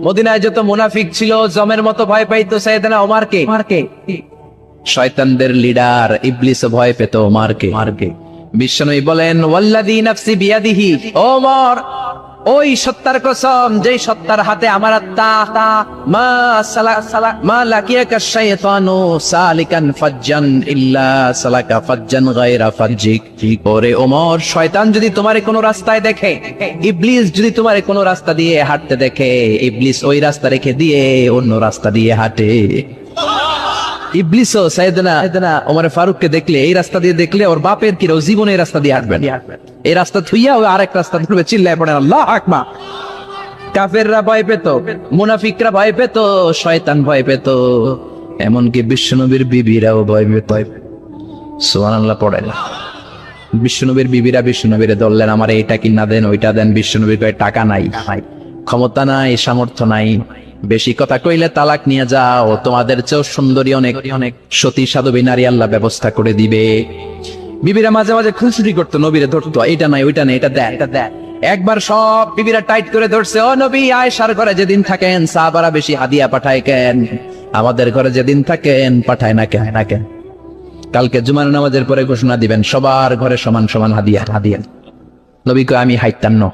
মদিনায় যত মুনাফিক ছিল জমের মতো ভয় পাইতো সাইয়েদনা ওমরকে। শয়তানদের লিডার ইবলিস ভয় পেত ওমরকে। বিশ্বনবী বলেন ওয়াল্লাযী নাফসি বিয়াদিহি, ওমর ওই সত্তার কসম যেই সত্তার হাতে আমার আত্মা, মা লাকিয়াকা শাইতানু সালিকান ফাজ্জান ইল্লা সালাকা ফাজ্জান গায়রা ফাজ্জিক। ওরে ওমর, শয়তান যদি তোমারে কোনো রাস্তায় দেখে, ইবলিস যদি তোমারে কোনো রাস্তা দিয়ে হাঁটতে দেখে, ইবলিস ওই রাস্তা রেখে দিয়ে অন্য রাস্তা দিয়ে হাঁটে। ইবলিসও সাইয়েদনা ওমর ফারুককে দেখলে, এই রাস্তা দিয়ে দেখলে ওর বাপের কি জীবনে এই রাস্তা দিয়ে হাঁটবেন, এই রাস্তা থুইয়া ওই আরেক রাস্তা ধরবে, চিল্লায় পড়ে আল্লাহু আকবার। কাফেররা ভয় পেত, মুনাফিকরা ভয় পেত, শয়তান ভয় পেত, এমনকি বিশ্বনবীর বিবিরাও ভয় পেত। সুবহানাল্লাহ পড়ে না। বিশ্বনবীর বিবিরা বিশ্বনবীরে ধরলেন, আমার এইটা কিনা দেন, ওইটা দেন। বিশ্বনবীর কয় টাকা নাই, ক্ষমতা নাই, সামর্থ্য নাই, বেশি কথা কইলে তালাক নিয়ে যাও, তোমাদের চেয়েও সুন্দরী অনেক সতী সাধবী নারী আল্লাহ ব্যবস্থা করে দিবে। বিবিরা মাঝে মাঝে খুনসুটি করতো, নবীরে ধরতো, এটা নাই ওইটা নাই, এটা দেন। একবার সব বিবিরা টাইট করে ধরছে, ও নবী, আয়েশার ঘরে যেদিন থাকেন সাহাবারা বেশি হাদিয়া পাঠায় কেন, আমাদের ঘরে যেদিন থাকেন পাঠায় না কেন? কালকে জুমার নামাজের পরে ঘোষণা দিবেন সবার ঘরে সমান সমান হাদিয়া। নবী কয় আমি হাইতাম না।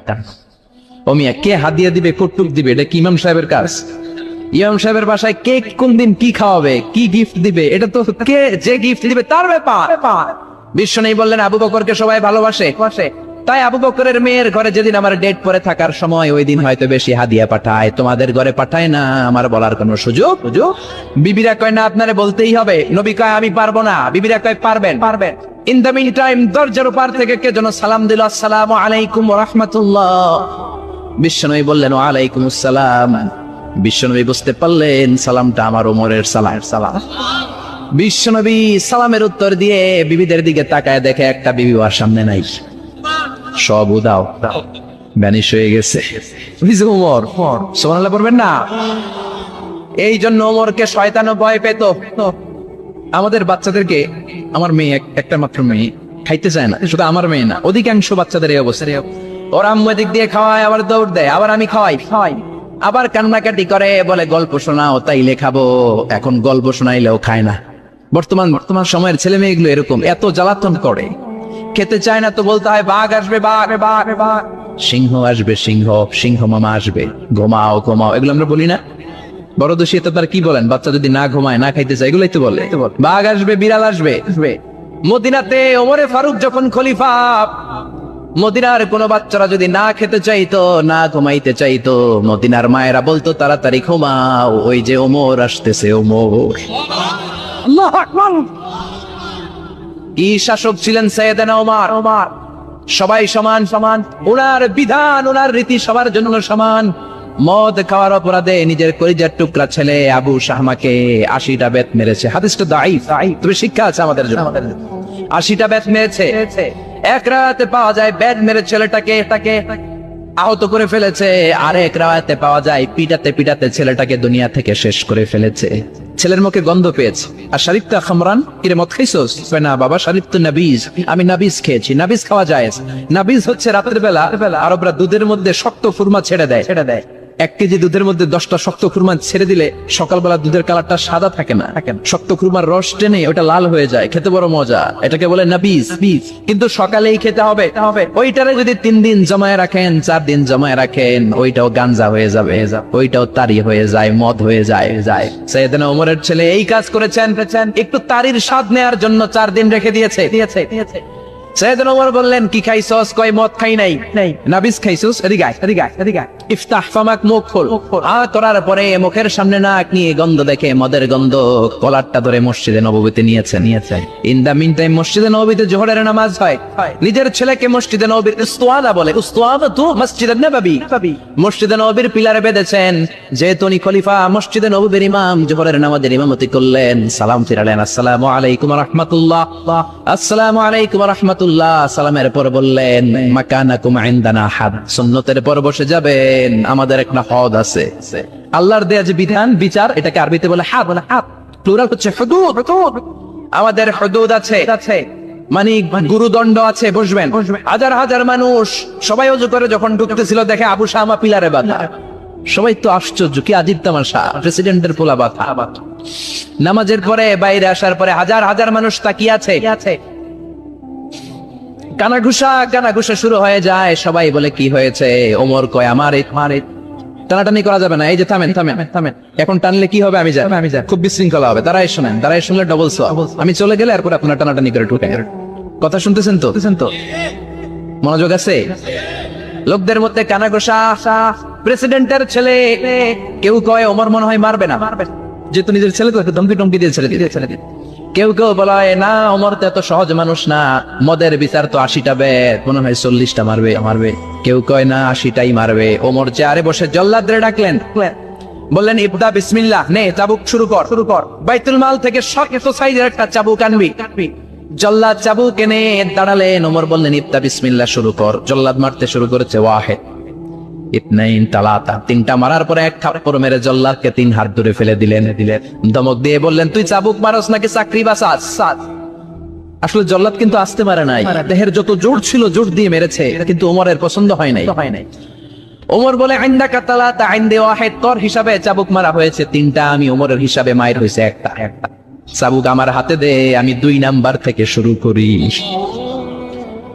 ও মিয়া, কে হাদিয়া দিবে, কটুক দিবে, এটা কি ইমাম সাহেবের কাজ? ইমাম সাহেবের বাসায় কে কোন দিন কি খাওয়াবে, কি গিফট দিবে, এটা তো কে যে গিফট দিবে তার ব্যাপার। বিশ্বনবী বললেন আবু বকরকে সবাই ভালোবাসে, তাই আবু বকরের মেয়ের ঘরে যেদিন আমার ডেট পরে থাকার সময়, ওই দিন হয়তো বেশি হাদিয়া পাঠায়, তোমাদের ঘরে পাঠায় না। আমার বলার কোনো সুযোগ? বিবিরা কয় না, আপনারে বলতেই হবে। নবী কয় আমি পারবো না। বিবিরা কয় পারবেন। ইন দ্য মিন টাইম দরজার উপর থেকে কে যেন সালাম দিল, আসসালামু আলাইকুম ওয়া রাহমাতুল্লাহ। বিশ্বনবী বললেন ওয়া আলাইকুম আসসালাম। বিশ্বনবী বুঝতে পারলেন সালামটা আমার ওমরের সালাম। বিশ্বনবী সালামের উত্তর দিয়ে বিবিদের দিকে তাকায়, দেখে একটা বিবি আর সামনে নাই, সব উদাও, ভ্যানিশ হয়ে গেছে। ওমর সুবহানাল্লাহ পড়বেন না? এই জন্য ওমরকে শয়তানও ভয় পেত। আমাদের বাচ্চাদেরকে, আমার মেয়ে একটা মাত্র মেয়ে, খাইতে চায় না, শুধু আমার মেয়ে না, অধিকাংশ বাচ্চাদের এই অবস্থা। ওরা আম্মু দিক দিয়ে খাওয়ায়, আবার দৌড় দেয়, আবার আমি খাওয়াই, আবার কান্নাকাটি করে, বলে গল্প শোনাও, তাইলে খাবো। এখন গল্প শোনাইলেও খায় না। বর্তমান সময়ের ছেলে মেয়েগুলো এরকম, এত জ্বালাতন করে, খেতে চায় না তো বলতে হয় বাঘ আসবে, বাঘ, সিংহ আসবে, সিংহ মামা আসবে, ঘুমাও। এগুলো আমরা বলি না? বড় দোষী তো তার কি বলেন, বাচ্চা যদি না ঘুমায়, না খাইতে চায়, এগুলোই তো বলে। বাঘ আসবে, বিড়াল আসবে। মদিনাতে ওমরে ফারুক যখন খলিফা, মদিনার কোন বাচ্চারা যদি না খেতে চাইতো, না ঘুমাইতে চাইতো, মদিনার মায়েরা বলতো তাড়াতাড়ি ঘুমাও, ওই যে ওমর আসতেছে, ওমর। আল্লাহু আকবার। কি শাসক ছিলেন সাইয়েদনা ওমর! সবাই সমান, ওনার বিধান, ওনার রীতি সবার জন্য সমান। মদ খাওয়ার অপরাধে নিজের কলিজার টুকরা ছেলে আবু শাহমাকে 80টা বেত মেরেছে। হাদিসটা দাঈফ, তবে শিক্ষা আছে আমাদের জন্য। 80টা বেত মেরেছে। এক রাতে পাওয়া যায় বেত মেরে ছেলেটাকে আহত করে ফেলেছে, আর এক রাতে পাওয়া যায় পিটাতে ছেলেটাকে দুনিয়া থেকে শেষ করে ফেলেছে। ছেলের মুখে গন্ধ পেয়েছে। আর শারিবতা খামরান, কিরে মদ খাইছস? না বাবা, শারিবতু নাবিজ, আমি নাবিজ খেয়েছি। নাবিজ খাওয়া যায়। নাবিজ হচ্ছে রাতের বেলা আরবরা দুধের মধ্যে শক্ত খুরমা ছেড়ে দেয়। 1 কেজি দুধের মধ্যে 10টা শক্ত খুরমা ছেড়ে দিলে সকালবেলা দুধের কালারটা সাদা থাকে না, শক্ত খুরমার রস টেনে ওটা লাল হয়ে যায়, খেতে বড় মজা। এটাকে বলে নাবিজ। কিন্তু সকালেই খেতে হবে। ওইটারে যদি 3 দিন জমায়ে রাখেন, 4 দিন জমায়ে রাখেন, ওইটাও গাঞ্জা হয়ে যাবে, ওইটাও তারি হয়ে যায়, মদ হয়ে যায়। সাইয়েদনা ওমরের ছেলে এই কাজ করেছেন, একটু তারির স্বাদ নেয়ার জন্য 4 দিন রেখে দিয়েছে। সাইয়েদনা ওমর বললেন কি খাইছস? কয় মদ খাই নাই। নাবিজ খাইছস? এদিকে ইফতাহ ফামাক, মুখ খোল। তোরার পরে মুখের সামনে নাক নিয়ে গন্ধ দেখে, মদের গন্ধ, কলারটা ধরে মসজিদে নববীতে নিয়েছে। ইন দা মিন টাইম মসজিদে নববীতে জোহরের নামাজ হয়। নিজের ছেলেকে মসজিদে নববীর উস্তাদা বলে, উস্তাদাতু মসজিদে নববী, মসজিদে নববীর পিলারে বেঁধেছেন। যেহেতু উনি খলিফা, মসজিদে নববীর ইমাম, জোহরের নামাজের ইমামতি করলেন, সালাম ফিরালেন, আসসালামু আলাইকুম ওয়া রাহমাতুল্লাহ, আসসালামু আলাইকুম ওয়া রাহমাতুল্লাহ। সালামের পর বললেন মাকানাকুম ইনদানা হাদ, সুন্নতের পর বসে যাবেন, আমাদের একটা হদ আছে। আল্লাহর দেয়া যে বিধান, বিচার, এটাকে আরবিতে বলে হাদ, প্লুরাল হচ্ছে হুদুদ। আমাদের হুদুদ আছে, মানে গুরুদণ্ড আছে, বসবেন। হাজার মানুষ সবাই ওযু করে যখন ঢুকতেছিল, দেখে আবু শামা পিলারে বাঁধা। সবাই তো আশ্চর্য, কি আজীব তামাশা, প্রেসিডেন্টের পোলা বাথা। নামাজের পরে বাইরে আসার পরে হাজার হাজার মানুষ তাকিয়ে আছে, কানাঘুষা শুরু হয়ে যায়। সবাই বলে কি হয়েছে? ওমর কয় আমার টানাটানি করা যাবে না, এই যে থামেন, এখন টানলে কি হবে? আমি যাই, খুব বিশৃঙ্খলা হবে। দাঁড়াই শুনলে ডবল সওয়াব। আমি চলে গেলে এরপর আপনার টানাটানি করে ঢুকে। কথা শুনতেছেন তো? মনোযোগ আছে? লোকদের মধ্যে কানাঘুষা। প্রেসিডেন্টের ছেলে, কেউ কয় ওমর মনে হয় মারবে না, যেহেতু নিজের ছেলে তো একটু ধমকি দিয়ে ছেড়ে দিয়ে। কেউ বলা হয় না, ওমর তো এত সহজ মানুষ না, মদের বিচার তো 80টা বেদ, মনে হয় 40টা মারবে। কেউ কয় না 80টাই মারবে। ওমর চেয়ারে বসে জল্লাদরে ডাকলেন, বললেন ইবদা বিসমিল্লাহ, নে চাবুক শুরু কর। বাইতুল মাল থেকে শক্ত সাইজের একটা চাবুক আনবি। জল্লাদ চাবুক এনে দাঁড়ালেন। ওমর বললেন ইবদা বিসমিল্লাহ, শুরু কর। জল্লাদ মারতে শুরু করেছে। ওয়াহিদ, ইতনাইন, তালাতা, 3টা মারার পরে এক থাপ্পড় মেরে জল্লাদকে 3 হাত দূরে ফেলে দিলেন। ধমক দিয়ে বললেন তুই চাবুক মারস নাকি চাকরি বাসাস? আসলে জল্লাদ কিন্তু আসতে পারে নাই, দেহের যত জোর ছিল জোর দিয়ে মেরেছে, কিন্তু ওমরের পছন্দ হয় নাই। ওমর বলে আইন্দাকা তালাতা, আইন্দে ওয়াহিদ, তোর হিসাবে চাবুক মারা হয়েছে 3টা, আমি ওমরের হিসাবে মায়ের হয়েছে একটা। চাবুক আমার হাতে দে, আমি 2 নাম্বার থেকে শুরু করি।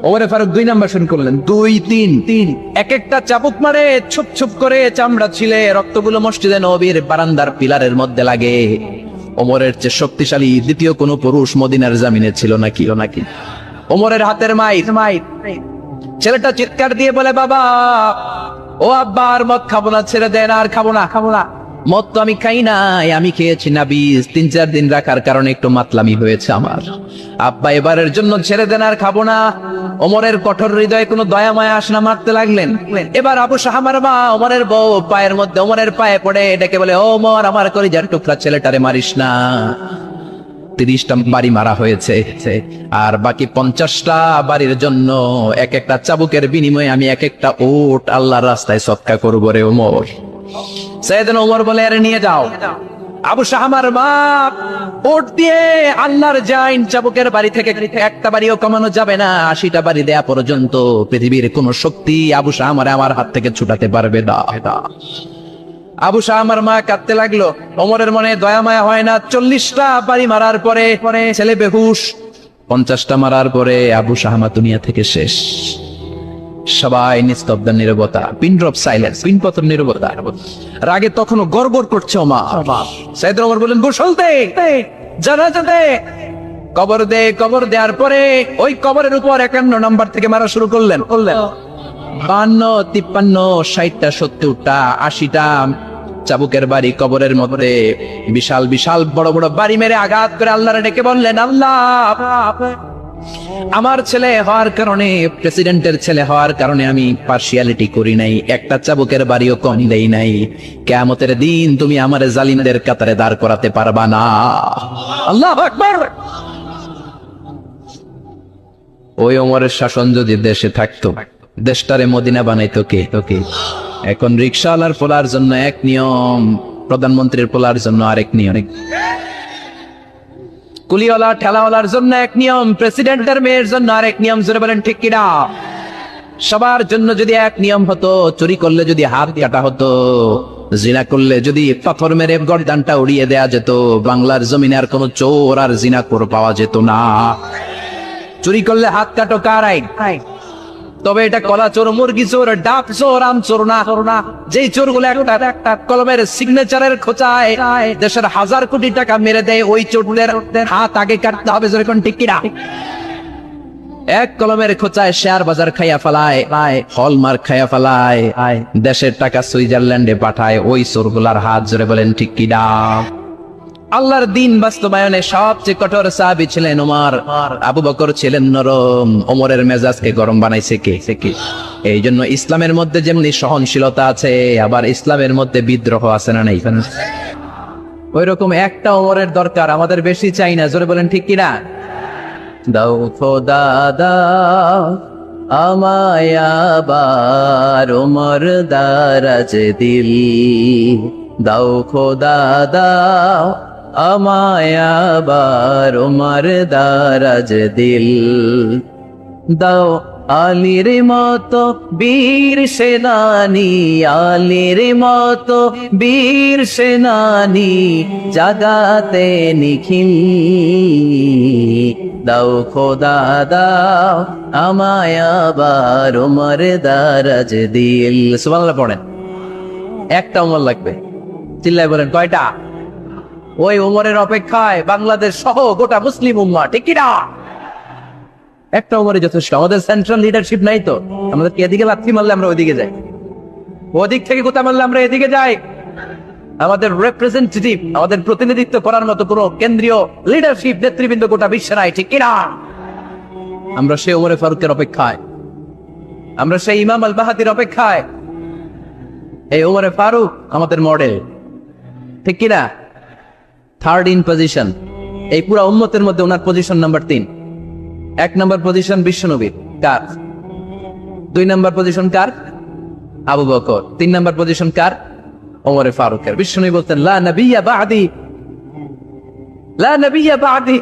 ওমরে ফারুক 2 নাম্বার শুরু করলেন। 2, 3, এক একটা চাবুক মারে ছুপ করে চামড়া ছিলে, রক্তগুলো মসজিদে নববীর বারান্দার পিলারের মধ্যে লাগে। ওমরের চেয়ে শক্তিশালী দ্বিতীয় কোন পুরুষ মদিনার জামিনে ছিল নাকি? ওমরের হাতের মাইর। ছেলেটা চিৎকার দিয়ে বলে বাবা, ও আব্বা, আর মদ খাবো না, ছেড়ে দেন, আর খাবো না। মদ তো আমি খাই নাই, আমি খেয়েছি নাবিজ, 3-4 দিন রাখার কারণে একটু মাতলামি হয়েছে আমার। আব্বা এবারের জন্য ছেড়ে দেন, আর খাবো না। ওমরের কঠোর হৃদয়ে কোনো দয়া মায়া আসে না, মারতে লাগলেন। এবার আবু শাহামার মা, ওমরের বউ, পায়ের মধ্যে ওমরের পায়ে পড়ে ডেকে বলে, ও ওমর, আমার কলিজার টুকরা ছেলেটারে মারিস না। 30টা বাড়ি মারা হয়েছে, আর বাকি 50টা বাড়ির জন্য এক একটা চাবুকের বিনিময়ে আমি এক একটা উট আল্লাহর রাস্তায় সদকা করবো রে ওমর। সাইয়েদনা ওমর বলে, আরে নিয়ে যাও। আবু শাহামার মা উট দিয়ে আল্লাহর জাইন চাবুকের বাড়ি থেকে একটা বাড়িও কমানো যাবে না, 80টা বাড়ি দেয়া পর্যন্ত পৃথিবীর কোন শক্তি আবু শাহামারে আমার হাত থেকে ছুটাতে পারবে না। আবু শাহামার মা কাঁদতে লাগলো। ওমরের মনে দয়া মায়া হয় না। 40টা বাড়ি মারার পরে ছেলে বেহুশ, 50টা মারার পরে আবু শাহামা দুনিয়া থেকে শেষ। সবাই নিস্তব্ধ নীরবতা, পিন ড্রপ সাইলেন্স, পিনপতন নীরবতা। রাগে তখনও গড়গড় করছে ওমর। সাইয়েদনা ওমর বলেন, গোসল দে, জানাজা দে, কবর দেওয়ার পরে ওই কবরের উপর 51 নাম্বার থেকে মারা শুরু করলেন। 52, 53, 60টা, 70টা, 80টা চাবুকের বাড়ি কবরের মধ্যে বিশাল বড় বাড়ি মেরে আঘাত করে আল্লাহরে ডেকে বললেন, আল্লাহ, আমার ছেলে হওয়ার কারণে, প্রেসিডেন্টের ছেলে হওয়ার কারণে আমি পার্সিয়ালিটি করি নাই, একটা চাবুকের বাড়িও কম দেই নাই। কিয়ামতের দিন তুমি আমার জালিমদের কাতারে দাঁড় করাতে পারবা না। আল্লাহু আকবার। ওই ওমরের শাসন যদি দেশে থাকতো, দেশটারে মদিনা বানাইতো কে? এখন রিকশাওয়ালার পোলার জন্য এক নিয়ম, প্রধানমন্ত্রীর পোলার জন্য আরেক নিয়ম, কুলিওয়ালা ঠেলাওয়ালার জন্য এক নিয়ম, প্রেসিডেন্টের মেয়ের জন্য আরেক নিয়ম। জোরে বলেন ঠিক কিনা? সবার জন্য যদি এক নিয়ম হতো, চুরি করলে যদি হাত কাটা হতো, জিনা করলে যদি পাথর মেরে গর্দানটা উড়িয়ে দেয়া যেত, বাংলার জমিনে আর কোন চোর আর জিনাখোর পাওয়া যেত না। চুরি করলে হাত কাটো কার আইন? তবে এটা কলা চোর, মুরগি চোর, ডাব চোর, আম চোর না। যেই চোর গুলো একটা কলমের সিগনেচারের খোঁচায় দেশের 1000 কোটি টাকা মেরে দেয়, ওই চোরদের হাত আগে কাটতে হবে। যেরকম ঠিক কিনা? এক কলমের খোঁচায় শেয়ার বাজার খাইয়া ফেলায়, হলমার্ক খাইয়া ফেলায়, দেশের টাকা সুইজারল্যান্ডে পাঠায়, ওই চোরগুলার হাত। জোরে বলেন ঠিক কিনা? আল্লাহর দিন বাস্তবায়নে সবচেয়ে কঠোর সাহাবী ছিলেন ওমর। আবু বকর ছিলেন নরম, ওমরের মেজাজকে গরম বানাইছে কে? এই জন্য ইসলামের মধ্যে যেমনি সহনশীলতা আছে, আবার ইসলামের মধ্যে বিদ্রোহ আছে না নাই? ওই রকম একটা ওমরের দরকার, আমাদের বেশি চাই না। জোরে বলেন ঠিক কিনা? দাও খোদা দাও আমায় আবার ওমর দারাজ দিল, দাও খোদা দাও আমায় আবার ওমর দারাজ দিল, দাও আলীর মতো বীর সেনানী, আলীর মতো বীর সেনানী, জাগাতে নিখিল দাও খোদা দাও আমায় আবার ওমর দারাজ দিল। সুবহানাল্লাহ পড়েন। একটা ওমর লাগবে, চিল্লায় বলেন কয়টা? ওই ওমরের অপেক্ষায় বাংলাদেশ সহ গোটা মুসলিম উম্মাহ, ঠিক কি না? একটা ওমরই যথেষ্ট। আমাদের সেন্ট্রাল লিডারশিপ নাই তো, আমাদেরকে এদিকে লাথি মারলে আমরা ওইদিকে যাই, ওদিক থেকে গোতা মারলে আমরা এদিকে যাই। আমাদের রিপ্রেজেন্টেটিভ, আমাদের প্রতিনিধিত্ব করার মতো কোন কেন্দ্রীয় লিডারশিপ নেতৃবৃন্দ গোটা বিশ্বে নাই, ঠিক কিনা? আমরা সেই ওমরে ফারুকের অপেক্ষায়, আমরা সেই ইমাম আল মাহদির অপেক্ষায়। এই ওমরে ফারুক আমাদের মডেল, ঠিক কিনা? থার্ড ইন পজিশন এই পুরা উম্মতের মধ্যে ওনার পজিশন নাম্বার 3। 1 নাম্বার পজিশন বিশ্বনবীর, কার? 2 নাম্বার পজিশন কার? আবু বকর। 3 নাম্বার পজিশন কার? ওমরে ফারুকের। বিশ্বনবী বলতেন লা নবিয়্যা বা'দি, লা নবিয়্যা বা'দি,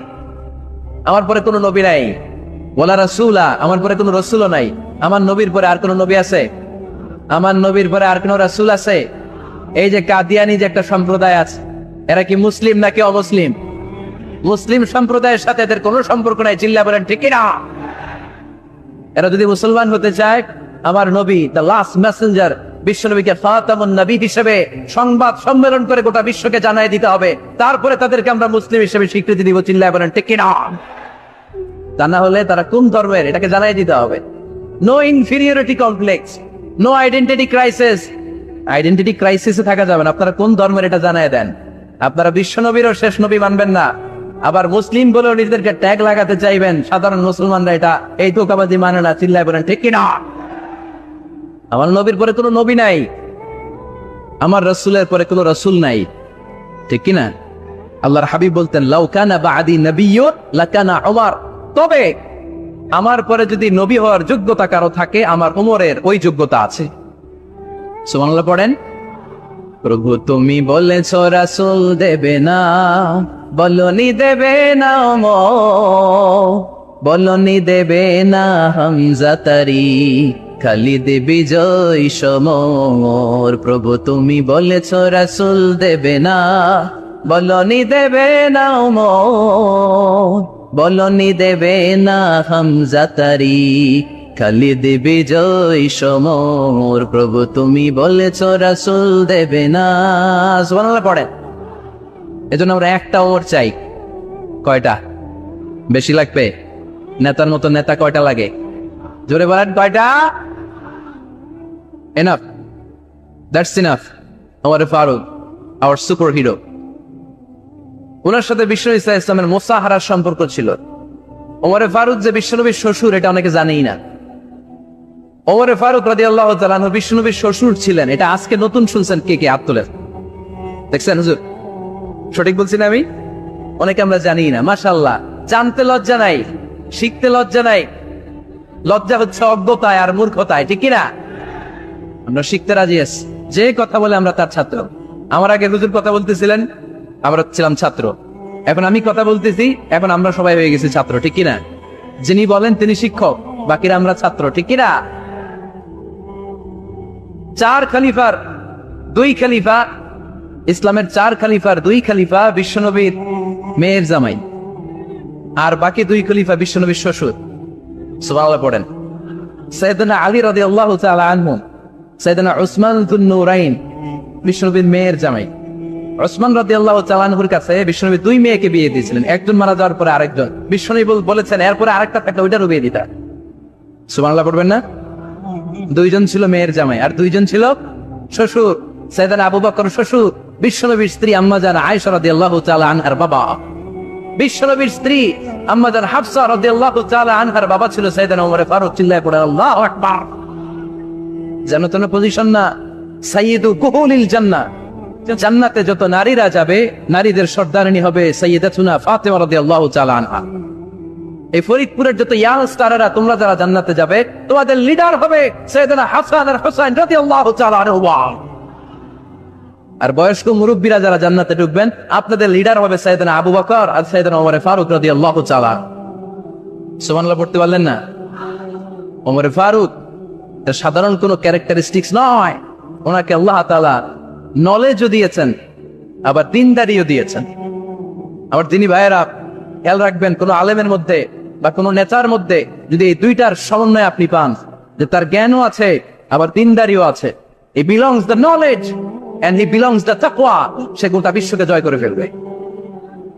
আমার পরে কোনো নবী নাই। ওয়ালা রাসূলা, আমার পরে কোনো রাসূলও নাই। আমার নবীর পরে আর কোনো নবী আছে? আমার নবীর পরে আর কোনো রাসূল আছে? এই যে কাদিয়ানি যে একটা সম্প্রদায় আছে, এরা কি মুসলিম নাকি অমুসলিম? মুসলিম সম্প্রদায়ের সাথে এদের কোনো সম্পর্ক নাই, চিল্লা বলেন ঠিক কিনা? এরা যদি মুসলমান হতে চায়, আমার নবী দ্য লাস্ট মেসেঞ্জার বিশ্বনবীকে ফাতামুন নবী হিসেবে সংবাদ সম্মেলন করে গোটা বিশ্বকে জানাই দিতে হবে, তারপরে তাদেরকে আমরা মুসলিম হিসেবে স্বীকৃতি দিব, চিল্লা বলেন ঠিক কিনা? তা না হলে তারা কোন ধর্মের এটাকে জানাই দিতে হবে। No inferiority complex, no identity crisis. Identity ক্রাইসিসে থাকা যাবে না। আপনারা কোন ধর্মের এটা জানায় দেন। আপনারা বিশ্বনবীরও শেষ নবী মানবেন না, আবার মুসলিম বলেও নিজেদেরকে ট্যাগ লাগাতে চাইবেন। সাধারণ মুসলমানরা এটা এই ধোঁকাবাজি মানে না, চিল্লায় বলেন ঠিক কিনা? আমার নবীর পরে কোনো নবী নাই, আমার রাসূলের পরে কোনো রাসূল নাই, ঠিক কিনা? আল্লাহর হাবিব বলতেন লাউ কানা বা'দি নাবিয়্যুন লাকানা উমর, তবে আমার পরে যদি নবী হওয়ার যোগ্যতা কারো থাকে, আমার ওমরের ওই যোগ্যতা আছে। সুবহানাল্লাহ পড়েন। প্রভু তুমি বলেছ রাসূল দেবে না, বলনি দেবে না ওমর, বলনি দেবে না হামজা তারি, খালিদ বিজয় সমর। প্রভু তুমি বলেছ রাসূল দেবে না, বলনি দেবে না ওমর, বলনি দেবে না হামজা তারি, খালিদ বিজয় সমর। প্রভু তুমি বলেছ রাসূল দেবে না। সুবহানাল্লাহ পড়েন। এজন্য আমরা একটা ওমর চাই। কয়টা? বেশি লাগবে? নেতার মতো নেতা কয়টা লাগে? জোরে বলেন কয়টা? Enough, that's enough. ওমরে ফারুক আওয়ার সুপার হিরো। ওনার সাথে বিশ্বনবী সাল্লাল্লাহু আলাইহি ওয়াসাল্লামের মুসাহারার সম্পর্ক ছিল। ওমরে ফারুক যে বিশ্বনবীর শ্বশুর, এটা অনেকে জানেই না। ওমরে ফারুক রাদিয়াল্লাহু তাআলা আনহু বিশ্বনবীর শ্বশুর ছিলেন। এটা আজকে নতুন শুনছেন কে কে? হাত তোলেন। দেখছেন হুজুর? সঠিক বলছি না আমি? অনেকে আমরা জানি না। মাশাআল্লাহ, জানতে লজ্জা নাই, শিখতে লজ্জা নাই। লজ্জা হচ্ছে অজ্ঞতায় আর মূর্খতায়, ঠিক কিনা? আমরা শিখতে রাজি আছি। যে কথা বলে আমরা তার ছাত্র। আমার আগে হুজুর কথা বলতেছিলেন, আমরা ছিলাম ছাত্র। এখন আমি কথা বলতেছি, এখন আমরা সবাই হয়ে গেছি ছাত্র, ঠিক কিনা? যিনি বলেন তিনি শিক্ষক, বাকিরা আমরা ছাত্র, ঠিক কিনা? 4 খলিফার 2 খলিফা, ইসলামের 4 খলিফার 2 খলিফা বিশ্বনবীর মেয়ের জামাই, আর বাকি 2 খলিফা বিশ্বনবীর শ্বশুর। সুবহানাল্লাহ পড়েন। সাইয়েদনা আলী রাদিয়াল্লাহু তাআলা আনহু, সাইয়েদনা উসমান যুন নূরাইন বিশ্বনবীর মেয়ের জামাই। উসমান রাদিয়াল্লাহু তাআলা আনহুর কাছে বিশ্বনবী 2 মেয়েকে বিয়ে দিয়েছিলেন। একজন মারা যাওয়ার পরে আরেকজন। বিশ্বনবী বলেছেন এরপরে আরেকটা থাকলে ওইটারও বিয়ে দিতা। সুবহানাল্লাহ পড়বেন না? 2 জন ছিল মেয়ের জামাই, আর 2 জন ছিল শ্বশুর। সাইয়েদনা আবু বকর শ্বশুর, বিশ্বনবীর স্ত্রী আম্মা জান আয়েশা রাদিয়াল্লাহু তাআলা আনহার বাবা। বিশ্বনবীর স্ত্রী আম্মা জান হাফসা রাদিয়াল্লাহু তাআলা আনহার বাবা ছিল সাইয়েদনা ওমর ফারুক। চিল্লায় পড়ে আল্লাহু আকবার। জান্নাতের পজিশন না, সাইয়্যিদু কুহুলিল জান্নাহ। জান্নাতে যত নারীরা যাবে, নারীদের সর্দারিনী হবে সাইয়্যিদাতুনা ফাতেমা রাদিয়াল্লাহু তাআলা আনহা। এই ফরিদপুরের যত ইয়াং স্টাররা, তোমরা যারা জান্নাতে যাবে, তোমাদের লিডার হবে সাইয়েদনা হাসান আর হুসাইন রাদিয়াল্লাহু তাআলা আনহুমা। আর বয়স্ক মুরব্বীরা যারা জান্নাতে ঢুকবেন, আপনাদের লিডার হবে সাইয়েদনা আবু বকর আর সাইয়েদনা ওমর ফারুক রাদিয়াল্লাহু তাআলা। সুবহানাল্লাহ পড়তে পারলেন না? ওমর ফারুক সাধারণ কোনো ক্যারেক্টারিস্টিক্স নয়, ওনাকে আল্লাহ তাআলা নলেজও দিয়েছেন, আবার দিনদারিও দিয়েছেন। আবার তিনি ভাইয়েরা খেয়াল রাখবেন, কোন আলেমের মধ্যে বা কোন নেতার মধ্যে যদি এই দুইটার সমন্বয় আপনি পান, যে তার জ্ঞানও আছে আবার দিনদারিও আছে, he belongs the knowledge and he belongs the তাকওয়া, সে গোটা বিশ্বকে জয় করে ফেলবে,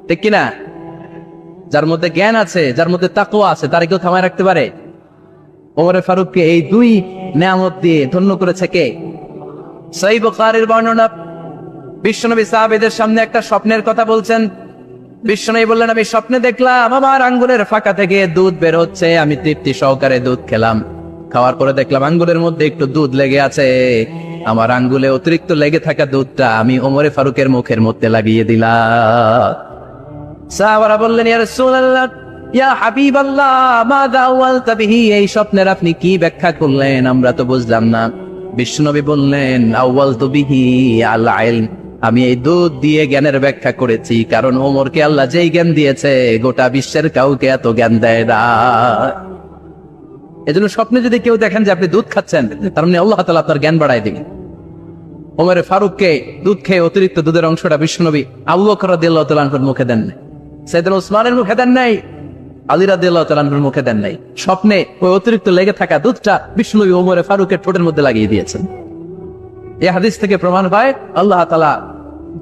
ঠিক কিনা? যার মধ্যে জ্ঞান আছে, যার মধ্যে তাকওয়া আছে, তার কেউ থামায় রাখতে পারে? ওমর ফারুককে এই দুই নেয়ামত দিয়ে ধন্য করেছে কে? সহিহ বুখারীর বর্ণনা, বিশ্বনবী সাহাবীদের সামনে একটা স্বপ্নের কথা বলছেন। বিশ্বনবী বললেন, আমি স্বপ্নে দেখলাম আমার আঙ্গুলের ফাঁকা থেকে দুধ বের হচ্ছে, আমি তৃপ্তি সহকারে দুধ খেলাম, খাওয়ার পরে দেখলাম আঙ্গুলের মধ্যে একটু দুধ লেগে আছে, আমার আঙ্গুলে অতিরিক্ত লেগে থাকা দুধটা আমি ওমরে ফারুকের মুখের মধ্যে লাগিয়ে দিলাম। সাহাবারা বললেন, ইয়া রাসূলুল্লাহ, ইয়া হাবিবাল্লাহ, মাযা আওয়ালতা বিহি, এই স্বপ্নের আপনি কি ব্যাখ্যা করলেন, আমরা তো বুঝলাম না। বিশ্বনবী বললেন, আওয়ালতু বিহি আল ইলম, আমি এই দুধ দিয়ে জ্ঞানের ব্যাখ্যা করেছি, কারণ ওমরকে আল্লাহ যেই জ্ঞান দিয়েছে গোটা বিশ্বের কাউকে এত জ্ঞান দেয় না। এজন্য স্বপ্নে যদি কেউ দেখেন যে আপনি দুধ খাচ্ছেন, তার মানে আল্লাহ তাআলা আপনার জ্ঞান বাড়ায় দিবেন। ওমর ফারুককে দুধ খেয়ে অতিরিক্ত দুধের অংশটা বিশ্বনবী আবু বকর রাদিয়াল্লাহু তাআলা আনহুর মুখে দেন নাই, সাইয়েদনা উসমানের মুখে দেন নাই, আলী রাদিয়াল্লাহু তাআলা আনহুর মুখে দেন নাই। স্বপ্নে ওই অতিরিক্ত লেগে থাকা দুধটা বিশ্বনবী ওমর ফারুকের ঠোঁটের মধ্যে লাগিয়ে দিয়েছেন। এই হাদিস থেকে প্রমাণ হয় আল্লাহ তাআলা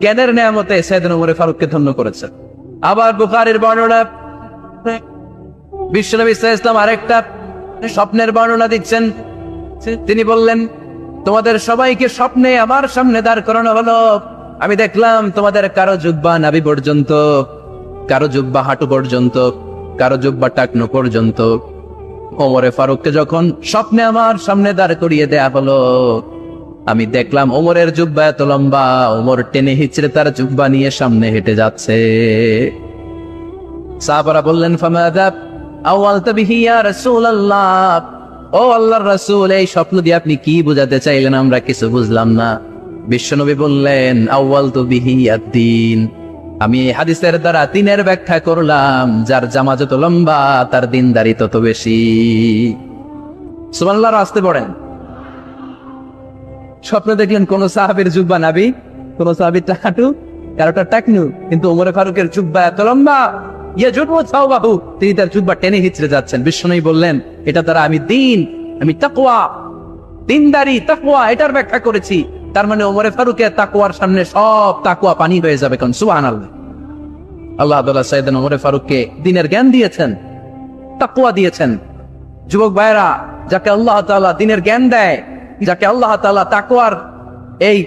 জ্ঞানের নেয়ামতে সাইয়েদনা ওমর ফারুককে ধন্য করেছেন। আবার বুখারীর বর্ণনা, বিশ্বনবী সাল্লাল্লাহু আলাইহি ওয়াসাল্লাম আরেকটা স্বপ্নের বর্ণনা দিচ্ছেন। তিনি বললেন, তোমাদের সবাইকে স্বপ্নে আমার সামনে দাঁড় করানো হলো, আমি দেখলাম তোমাদের কারো জুব্বা নাভি পর্যন্ত, কারো জুব্বা হাঁটু পর্যন্ত, কারো জুব্বা টাকনো পর্যন্ত। ওমরে ফারুককে যখন স্বপ্নে আমার সামনে দাঁড় করিয়ে দেয়া হলো, আমি দেখলাম ওমরের জুব্বা এত লম্বা, ওমর টেনে হিচড়ে তার জুব্বা নিয়ে সামনে হেঁটে যাচ্ছে। সাহাবারা বললেন, ফামাযা আওয়ালতা বিহি ইয়া রাসূলুল্লাহ, ও আল্লাহর রাসূল, এই স্বপ্ন দিয়ে আপনি কি বোঝাতে চাইলেন, আমরা কিছু বুঝলাম না। বিশ্বনবী বললেন, আউয়ালতু বিহি আদ-দীন, আমি এই হাদিসের দ্বারা দিনের ব্যাখ্যা করলাম, যার জামা যত লম্বা তার দিনদারি তত বেশি। সুবহানাল্লাহ, আসতে পড়েন। স্বপ্ন দেখলেন কোন সাহাবীর জুব্বা নাভি, কোন সাহাবীর হাঁটু, কারোটা টাকনু, কিন্তু ওমর ফারুকের জুব্বা এত লম্বা, ইয়াজুবু সাওবাহু, তিনি তার জুব্বা টেনে হিচড়ে যাচ্ছেন। বিশ্বনবী বললেন, এটা দ্বারা আমি দিন, আমি তাকওয়া, দিনদারি, তাকওয়া, এটার ব্যাখ্যা করেছি। তার মানে ওমর ফারুকের তাকওয়ার সামনে সব তাকওয়া পানি হয়ে যাবে। কোন সুবহানাল্লাহ। আল্লাহ তাআলা সাইয়েদনা ওমর ফারুককে দিনের জ্ঞান দিয়েছেন, তাকওয়া দিয়েছেন। যুবক ভাইরা, যাকে আল্লাহ তাআলা দিনের জ্ঞান দেয়, যাকে আল্লাহ তাআলা তাকওয়ার এই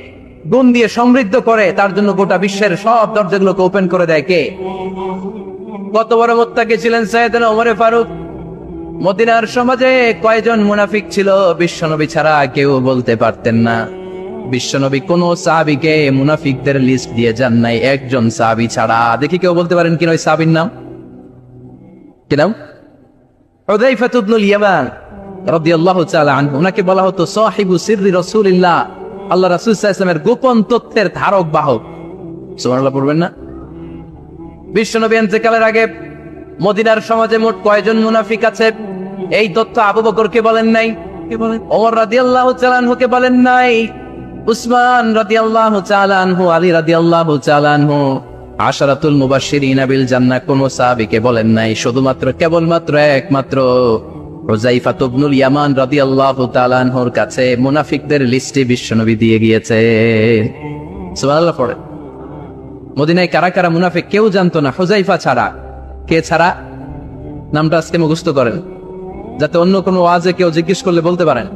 গুণ দিয়ে সমৃদ্ধ করে, তার জন্য গোটা বিশ্বের সব দরজাগুলোকে ওপেন করে দেয় কে? কত বড় মুত্তাকি ছিলেন সাইয়েদনা ওমর ফারুক। মদিনার সমাজে কয়জন মুনাফিক ছিল বিশ্বনবী ছাড়া কেউ বলতে পারতেন না। বিশ্বনবী কোন সাহাবীকে মুনাফিকদের লিস্ট দিয়ে যান নাই, একজন সাহাবী ছাড়া। দেখি কেউ বলতে পারেন কিনা ওই সাহাবীর নাম? কি নাম? হুযায়ফা ইবনুল ইয়ামান রাদিয়াল্লাহু তাআলা আনহু। ওনাকে বলা হতো সাহিবু সিররি রাসূলিল্লাহ, আল্লাহ রাসূল সাল্লাল্লাহু আলাইহি ওয়াসাল্লামের গোপন তথ্যের ধারক বাহক। সুবহানাল্লাহ পড়বেন না? বিশ্বনবী ইন্তেকালের আগে মদিনার সমাজে মোট কয়জন মুনাফিক আছে, এই তথ্য আবু বকরকে বলেন নাই, ওমর রাদিয়াল্লাহু তাআলা আনহুকে বলেন নাই, উসমান রাদিয়াল্লাহু তাআলা আনহু, আলী রাদিয়াল্লাহু তাআলা আনহু, আশারাতুল মুবাশশিরিনা বিল জান্নাহ কোন সাহাবীকে বলেন নাই। শুধুমাত্র কেবলমাত্র একমাত্র হুযায়ফা ইবনুল ইয়ামান রাদিয়াল্লাহু তাআলা আনহুর কাছে মুনাফিকদের লিস্টে বিশ্বনবী দিয়ে গিয়েছে। সুবহানাল্লাহ পড়ে। মদিনায় কারা কারা মুনাফিক কেউ জানতো না হুযায়ফা ছাড়া। কে ছাড়া? নামটা আজকে মুখস্থ করেন, যাতে অন্য কোনো ওয়াজে কেউ জিজ্ঞেস করলে বলতে পারেন।